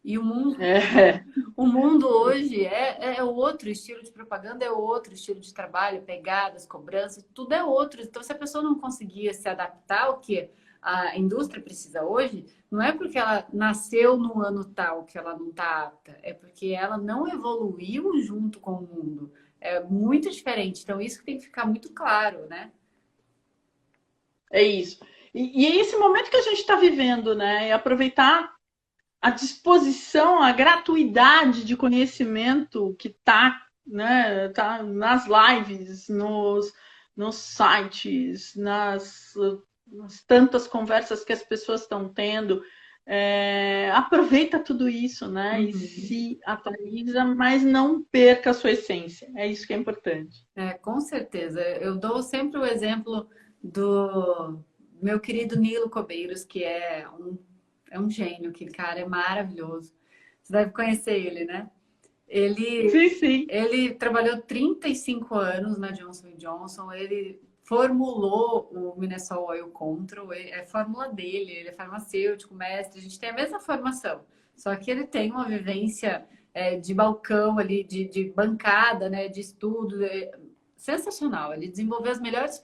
E o mundo hoje é outro estilo de propaganda, é outro estilo de trabalho, pegadas, cobranças, tudo é outro. Então, se a pessoa não conseguia se adaptar ao que a indústria precisa hoje, não é porque ela nasceu no ano tal que ela não está apta, é porque ela não evoluiu junto com o mundo. É muito diferente. Então, isso que tem que ficar muito claro, né? É isso. E é esse momento que a gente está vivendo, né? E aproveitar a disposição, a gratuidade de conhecimento que está, né, tá nas lives, nos sites, nas tantas conversas que as pessoas estão tendo. Aproveita tudo isso, né? E se atualiza, mas não perca a sua essência. É isso que é importante. Com certeza. Eu dou sempre o exemplo do meu querido Nilo Cobeiros, que é um gênio, aquele cara é maravilhoso. Você deve conhecer ele, né? Sim. Ele trabalhou 35 anos na Johnson Johnson, ele formulou o Minnesota Oil Control, é a fórmula dele, ele é farmacêutico, mestre, a gente tem a mesma formação, só que ele tem uma vivência de balcão ali, de bancada, né, de estudo, sensacional. Ele desenvolveu as melhores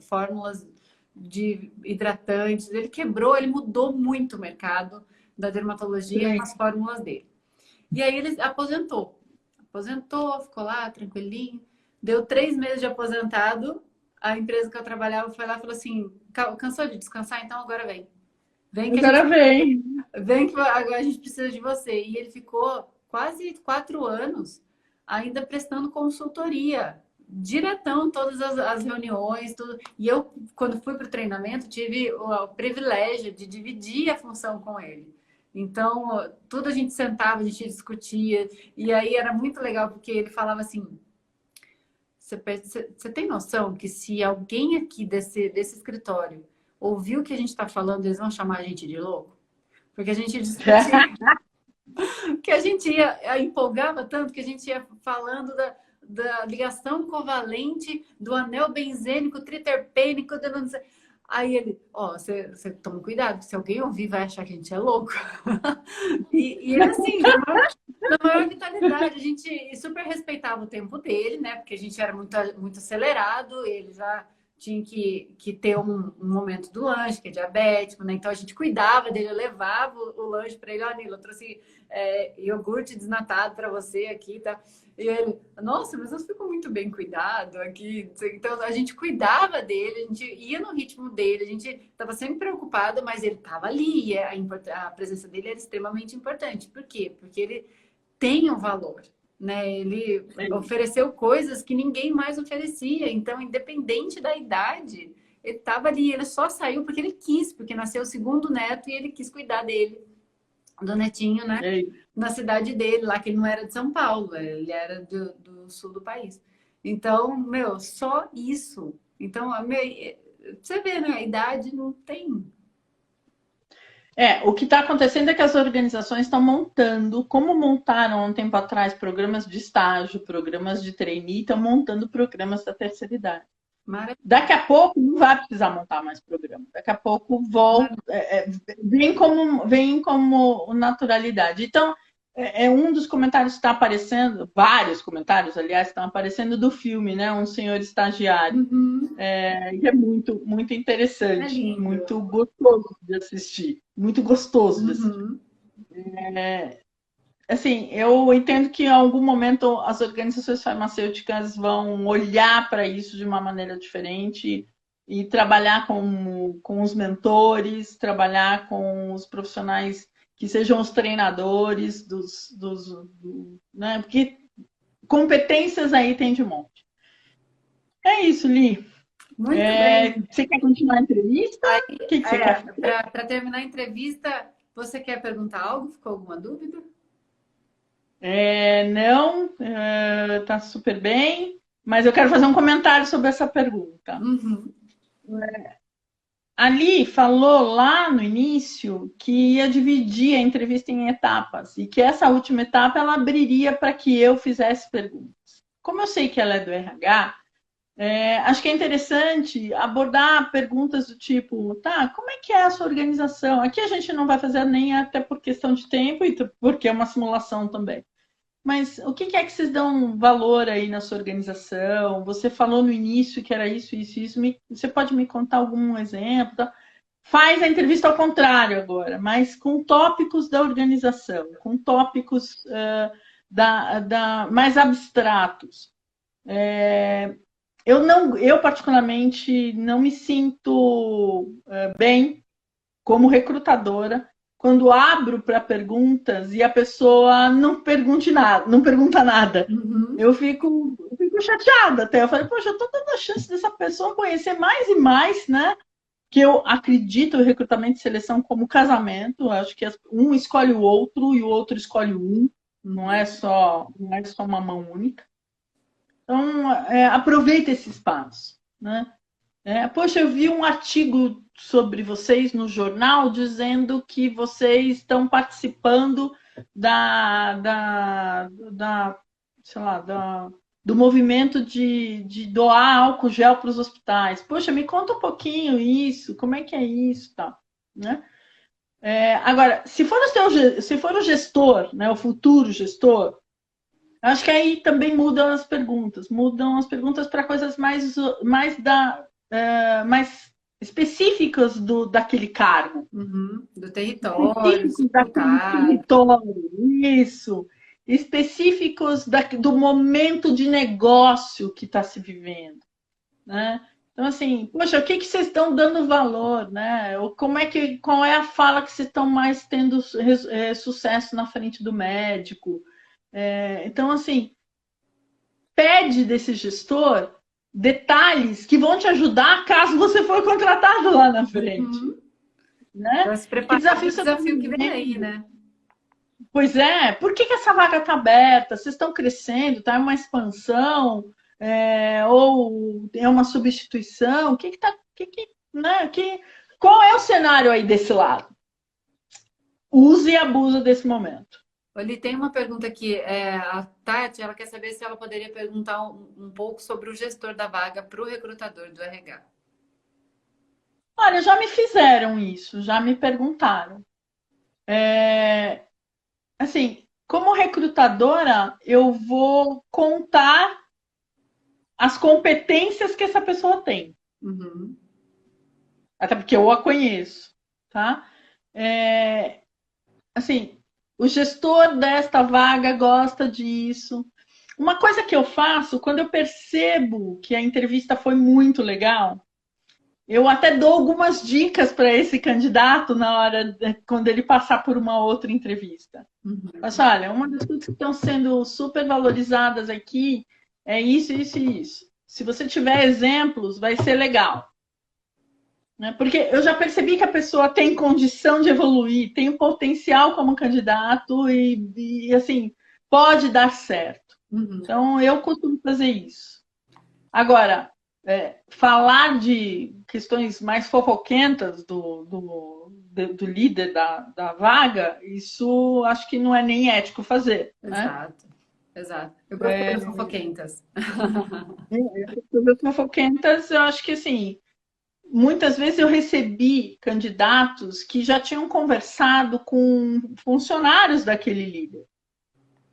fórmulas de hidratantes, ele mudou muito o mercado da dermatologia nas fórmulas dele. E aí ele aposentou, ficou lá tranquilinho, deu 3 meses de aposentado, a empresa que eu trabalhava foi lá e falou assim, cansou de descansar? Então agora vem. Vem que agora a gente precisa de você. E ele ficou quase 4 anos ainda prestando consultoria. Diretão, todas as reuniões, tudo. E eu, quando fui para o treinamento, tive o privilégio de dividir a função com ele. Então, tudo a gente sentava, a gente discutia, e aí era muito legal, porque ele falava assim: você tem noção que se alguém aqui desse escritório ouvir o que a gente está falando, eles vão chamar a gente de louco? Porque a gente discutia, que a gente empolgava tanto que a gente ia falando da ligação covalente do anel benzênico triterpênico. Aí ele, ó, você toma cuidado, porque se alguém ouvir vai achar que a gente é louco. E ele assim, na maior vitalidade, a gente super respeitava o tempo dele, né? Porque a gente era muito acelerado, ele já tinha que ter um momento do lanche, que é diabético, né? Então a gente cuidava dele, eu levava o lanche para ele. Ó, Nilo, eu trouxe iogurte desnatado para você aqui, tá? E ele, nossa, mas eu fico muito bem cuidado aqui. Então a gente cuidava dele, a gente ia no ritmo dele, a gente estava sempre preocupado, mas ele estava ali, e a presença dele era extremamente importante. Por quê? Porque ele tem um valor, né? Ele ofereceu coisas que ninguém mais oferecia. Então, independente da idade, ele estava ali. Ele só saiu porque ele quis, porque nasceu o segundo neto e ele quis cuidar dele, do netinho, né? Na cidade dele, lá que ele não era de São Paulo, ele era do sul do país. Então, meu, só isso. Então, você vê, né? A idade não tem. O que está acontecendo é que as organizações estão montando, como montaram há um tempo atrás programas de estágio, programas de trainee, estão montando programas da terceira idade. Maravilha. Daqui a pouco não vai precisar montar mais programa. Daqui a pouco volta, vem como naturalidade. Então, um dos comentários que está aparecendo, vários comentários, aliás, estão aparecendo do filme, né? Um senhor estagiário. Que é muito, muito interessante, muito gostoso de assistir. Muito gostoso de assistir. Assim, eu entendo que em algum momento as organizações farmacêuticas vão olhar para isso de uma maneira diferente e trabalhar com os mentores, trabalhar com os profissionais que sejam os treinadores né? Porque competências aí tem de monte. É isso, Li. Muito bem. Você quer continuar a entrevista? O que você quer fazer? Para terminar a entrevista, você quer perguntar algo? Ficou alguma dúvida? Não, tá super bem, mas eu quero fazer um comentário sobre essa pergunta. Ali falou lá no início que ia dividir a entrevista em etapas e que essa última etapa ela abriria para que eu fizesse perguntas. Como eu sei que ela é do RH, acho que é interessante abordar perguntas do tipo, tá, como é que é a sua organização? Aqui a gente não vai fazer nem até por questão de tempo e porque é uma simulação também. Mas o que é que vocês dão valor aí na sua organização? Você falou no início que era isso, isso, isso. Você pode me contar algum exemplo? Tá? Faz a entrevista ao contrário agora, mas com tópicos da organização, com tópicos mais abstratos. Eu particularmente não me sinto bem como recrutadora quando abro para perguntas e a pessoa não pergunta nada. Eu fico chateada até. Eu falei, poxa, eu estou dando a chance dessa pessoa conhecer mais e mais, né? Que eu acredito em recrutamento e seleção como casamento. Eu acho que um escolhe o outro e o outro escolhe um. Não é só uma mão única. Então, aproveita esse espaço, né? Poxa, eu vi um artigo sobre vocês no jornal dizendo que vocês estão participando do movimento de doar álcool gel para os hospitais. Poxa, me conta um pouquinho isso, como é que é isso, tá? Né? Agora, se for o gestor, né, o futuro gestor, acho que aí também mudam as perguntas para coisas mais específicas daquele cargo. Do território. Isso. Específicos do momento de negócio que está se vivendo. Né? Então, assim, poxa, o que vocês estão dando valor? Né? Qual é a fala que vocês estão mais tendo sucesso na frente do médico? Então, assim, pede desse gestor detalhes que vão te ajudar caso você for contratado lá na frente. Uhum. Né? Para se Que preparar para desafio o você está desafio que vem aí, vivendo? né? Pois é, por que essa vaga está aberta? Vocês estão crescendo? Está uma expansão? Ou é uma substituição? O que está. Né? Qual é o cenário aí desse lado? Use e abusa desse momento. Oli, tem uma pergunta aqui. A Tati, ela quer saber se ela poderia perguntar um pouco sobre o gestor da vaga para o recrutador do RH. Olha, já me fizeram isso, já me perguntaram. Assim, como recrutadora, eu vou contar as competências que essa pessoa tem. Uhum. Até porque eu a conheço, tá? Assim, o gestor desta vaga gosta disso. Uma coisa que eu faço, quando eu percebo que a entrevista foi muito legal, eu até dou algumas dicas para esse candidato na hora, quando ele passar por uma outra entrevista. Uhum. Mas olha, uma das coisas que estão sendo super valorizadas aqui é isso, isso e isso. Se você tiver exemplos, vai ser legal. Né? Porque eu já percebi que a pessoa tem condição de evoluir, tem o potencial como candidato e assim, pode dar certo. Uhum. Então, eu costumo fazer isso. Agora, falar de questões mais fofoquentas do líder da vaga, isso acho que não é nem ético fazer. Né? Exato, exato. Eu gostei do fofoquentas. As fofoquentas, eu acho que assim, muitas vezes eu recebi candidatos que já tinham conversado com funcionários daquele líder.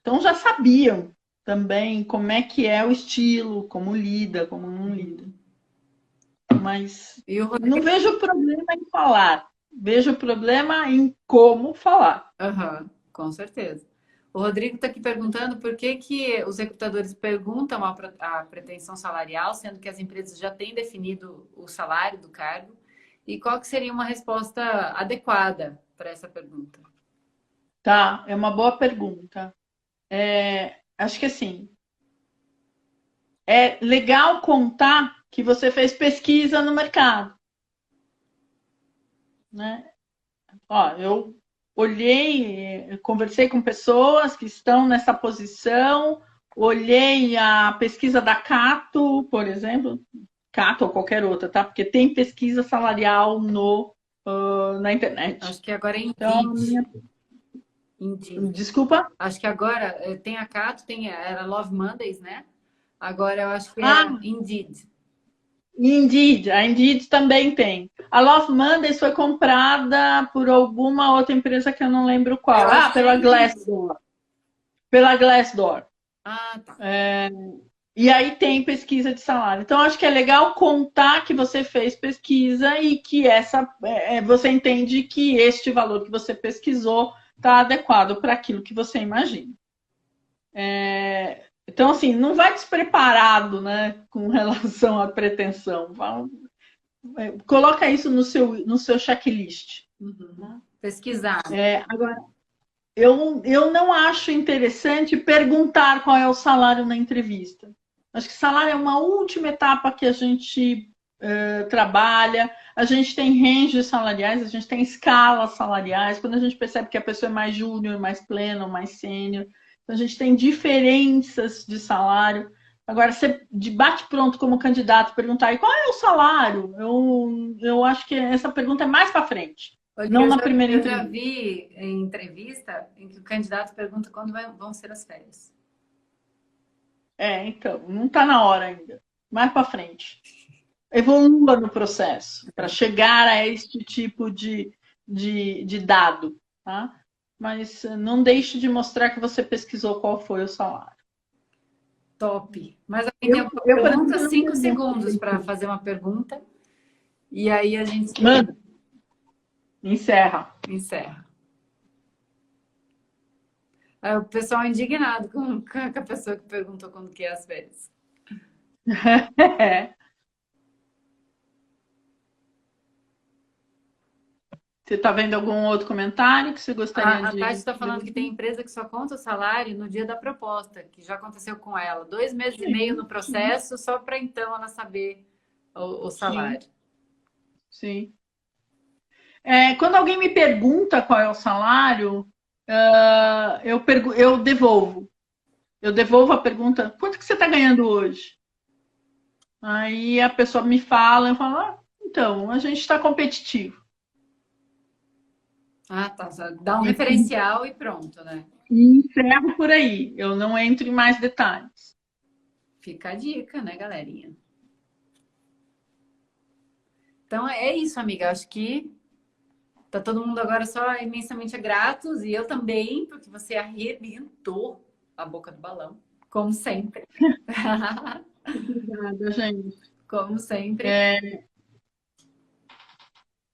Então já sabiam também como é que é o estilo, como lida, como não lida. Mas não vejo problema em falar. Vejo problema em como falar. Uhum, com certeza. O Rodrigo está aqui perguntando por que os recrutadores perguntam a pretensão salarial, sendo que as empresas já têm definido o salário do cargo, e qual que seria uma resposta adequada para essa pergunta? Tá, é uma boa pergunta. Acho que assim, é legal contar que você fez pesquisa no mercado. Né? Ó, eu olhei, conversei com pessoas que estão nessa posição, olhei a pesquisa da Cato, por exemplo, Cato ou qualquer outra, tá? Porque tem pesquisa salarial na internet. Acho que agora é Então, Indeed. Desculpa? Acho que agora tem a Cato, era Love Mondays, né? Agora eu acho que Ah, Indeed. Indeed, a Indeed também tem. A Love Mondays foi comprada por alguma outra empresa que eu não lembro qual. Pela Glassdoor. Pela Glassdoor. Ah, tá. E aí tem pesquisa de salário. Então, acho que é legal contar que você fez pesquisa e que você entende que este valor que você pesquisou está adequado para aquilo que você imagina. Então, assim, não vai despreparado, né, com relação à pretensão. Coloca isso no seu checklist. Uhum. Pesquisar. Agora, eu não acho interessante perguntar qual é o salário na entrevista. Acho que salário é uma última etapa que a gente trabalha. A gente tem ranges salariais, a gente tem escalas salariais. Quando a gente percebe que a pessoa é mais júnior, mais pleno, mais sênior, então a gente tem diferenças de salário. Agora, você de bate-pronto como candidato perguntar qual é o salário? Eu acho que essa pergunta é mais para frente. Não na primeira entrevista. Eu já vi em entrevista em que o candidato pergunta quando vão ser as férias. Então, não está na hora ainda. Mais para frente. Evolua no processo para chegar a este tipo de dado, tá? Mas não deixe de mostrar que você pesquisou qual foi o salário. Top. Mas alguém tem uma pergunta? 5 segundos para fazer uma pergunta. E aí a gente... Manda. Encerra. O pessoal é indignado com a pessoa que perguntou quando que é as férias. Você está vendo algum outro comentário que você gostaria A de... Tati está falando que tem empresa que só conta o salário no dia da proposta, que já aconteceu com ela. 2 meses e meio no processo, só para então ela saber o salário. Sim. Quando alguém me pergunta qual é o salário, eu devolvo. Eu devolvo a pergunta, quanto que você está ganhando hoje? Aí a pessoa me fala, eu falo, então, a gente está competitivo. Ah, tá. Dá um referencial e pronto, né? E encerro por aí. Eu não entro em mais detalhes. Fica a dica, né, galerinha? Então é isso, amiga. Acho que tá todo mundo agora só imensamente gratos e eu também, porque você arrebentou a boca do balão, como sempre. Obrigada, gente. Como sempre.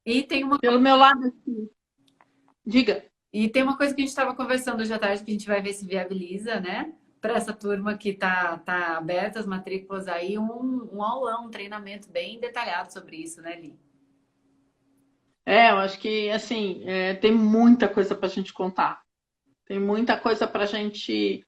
E tem uma Pelo meu lado aqui. Diga. E tem uma coisa que a gente estava conversando hoje à tarde, que a gente vai ver se viabiliza, né? Para essa turma que tá aberta as matrículas aí, um aulão, um treinamento bem detalhado sobre isso, né, Li? Eu acho que, assim, tem muita coisa para a gente contar. Tem muita coisa para a gente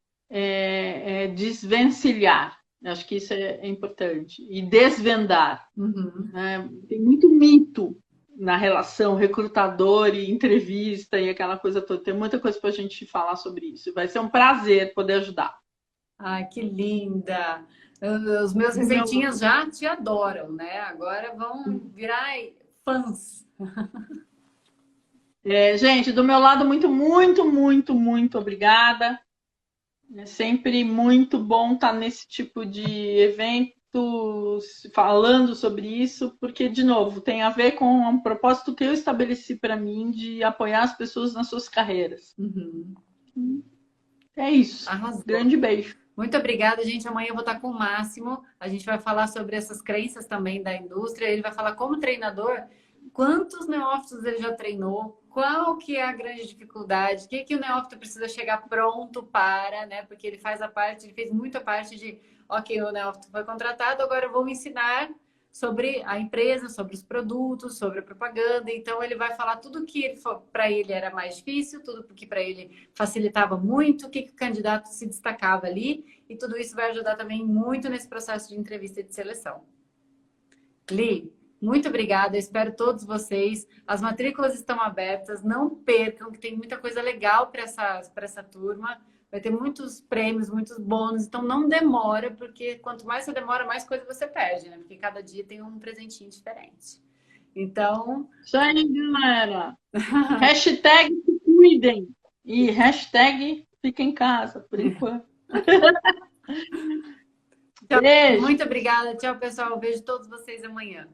desvencilhar. Acho que isso é importante. E desvendar. Uhum. Né? Tem muito mito na relação recrutador e entrevista e aquela coisa toda. Tem muita coisa para a gente falar sobre isso. Vai ser um prazer poder ajudar. Ai, que linda! Os meus receitinhas já te adoram, né? Agora vão virar fãs. Gente, do meu lado, muito, muito, muito, muito obrigada. É sempre muito bom estar nesse tipo de eventos, falando sobre isso, porque, de novo, tem a ver com um propósito que eu estabeleci para mim de apoiar as pessoas nas suas carreiras. Uhum. É isso. Arrasou. Grande beijo. Muito obrigada, gente. Amanhã eu vou estar com o Máximo. A gente vai falar sobre essas crenças também da indústria. Ele vai falar como treinador, quantos neófitos ele já treinou, qual que é a grande dificuldade, o que o neófito precisa chegar pronto para, né? Porque ele faz a parte, ele fez muita parte de, ok, o neófito foi contratado, agora eu vou ensinar sobre a empresa, sobre os produtos, sobre a propaganda. Então ele vai falar tudo que para ele era mais difícil, tudo que para ele facilitava muito, o que o candidato se destacava ali, e tudo isso vai ajudar também muito nesse processo de entrevista e de seleção. Li, muito obrigada, eu espero todos vocês. As matrículas estão abertas, não percam, que tem muita coisa legal para essa turma. Vai ter muitos prêmios, muitos bônus, então não demora, porque quanto mais você demora, mais coisa você perde, né? Porque cada dia tem um presentinho diferente. Então... Isso aí, galera. Hashtag se cuidem. E hashtag fica em casa, por enquanto. Tchau. Beijo. Muito obrigada. Tchau, pessoal. Vejo todos vocês amanhã.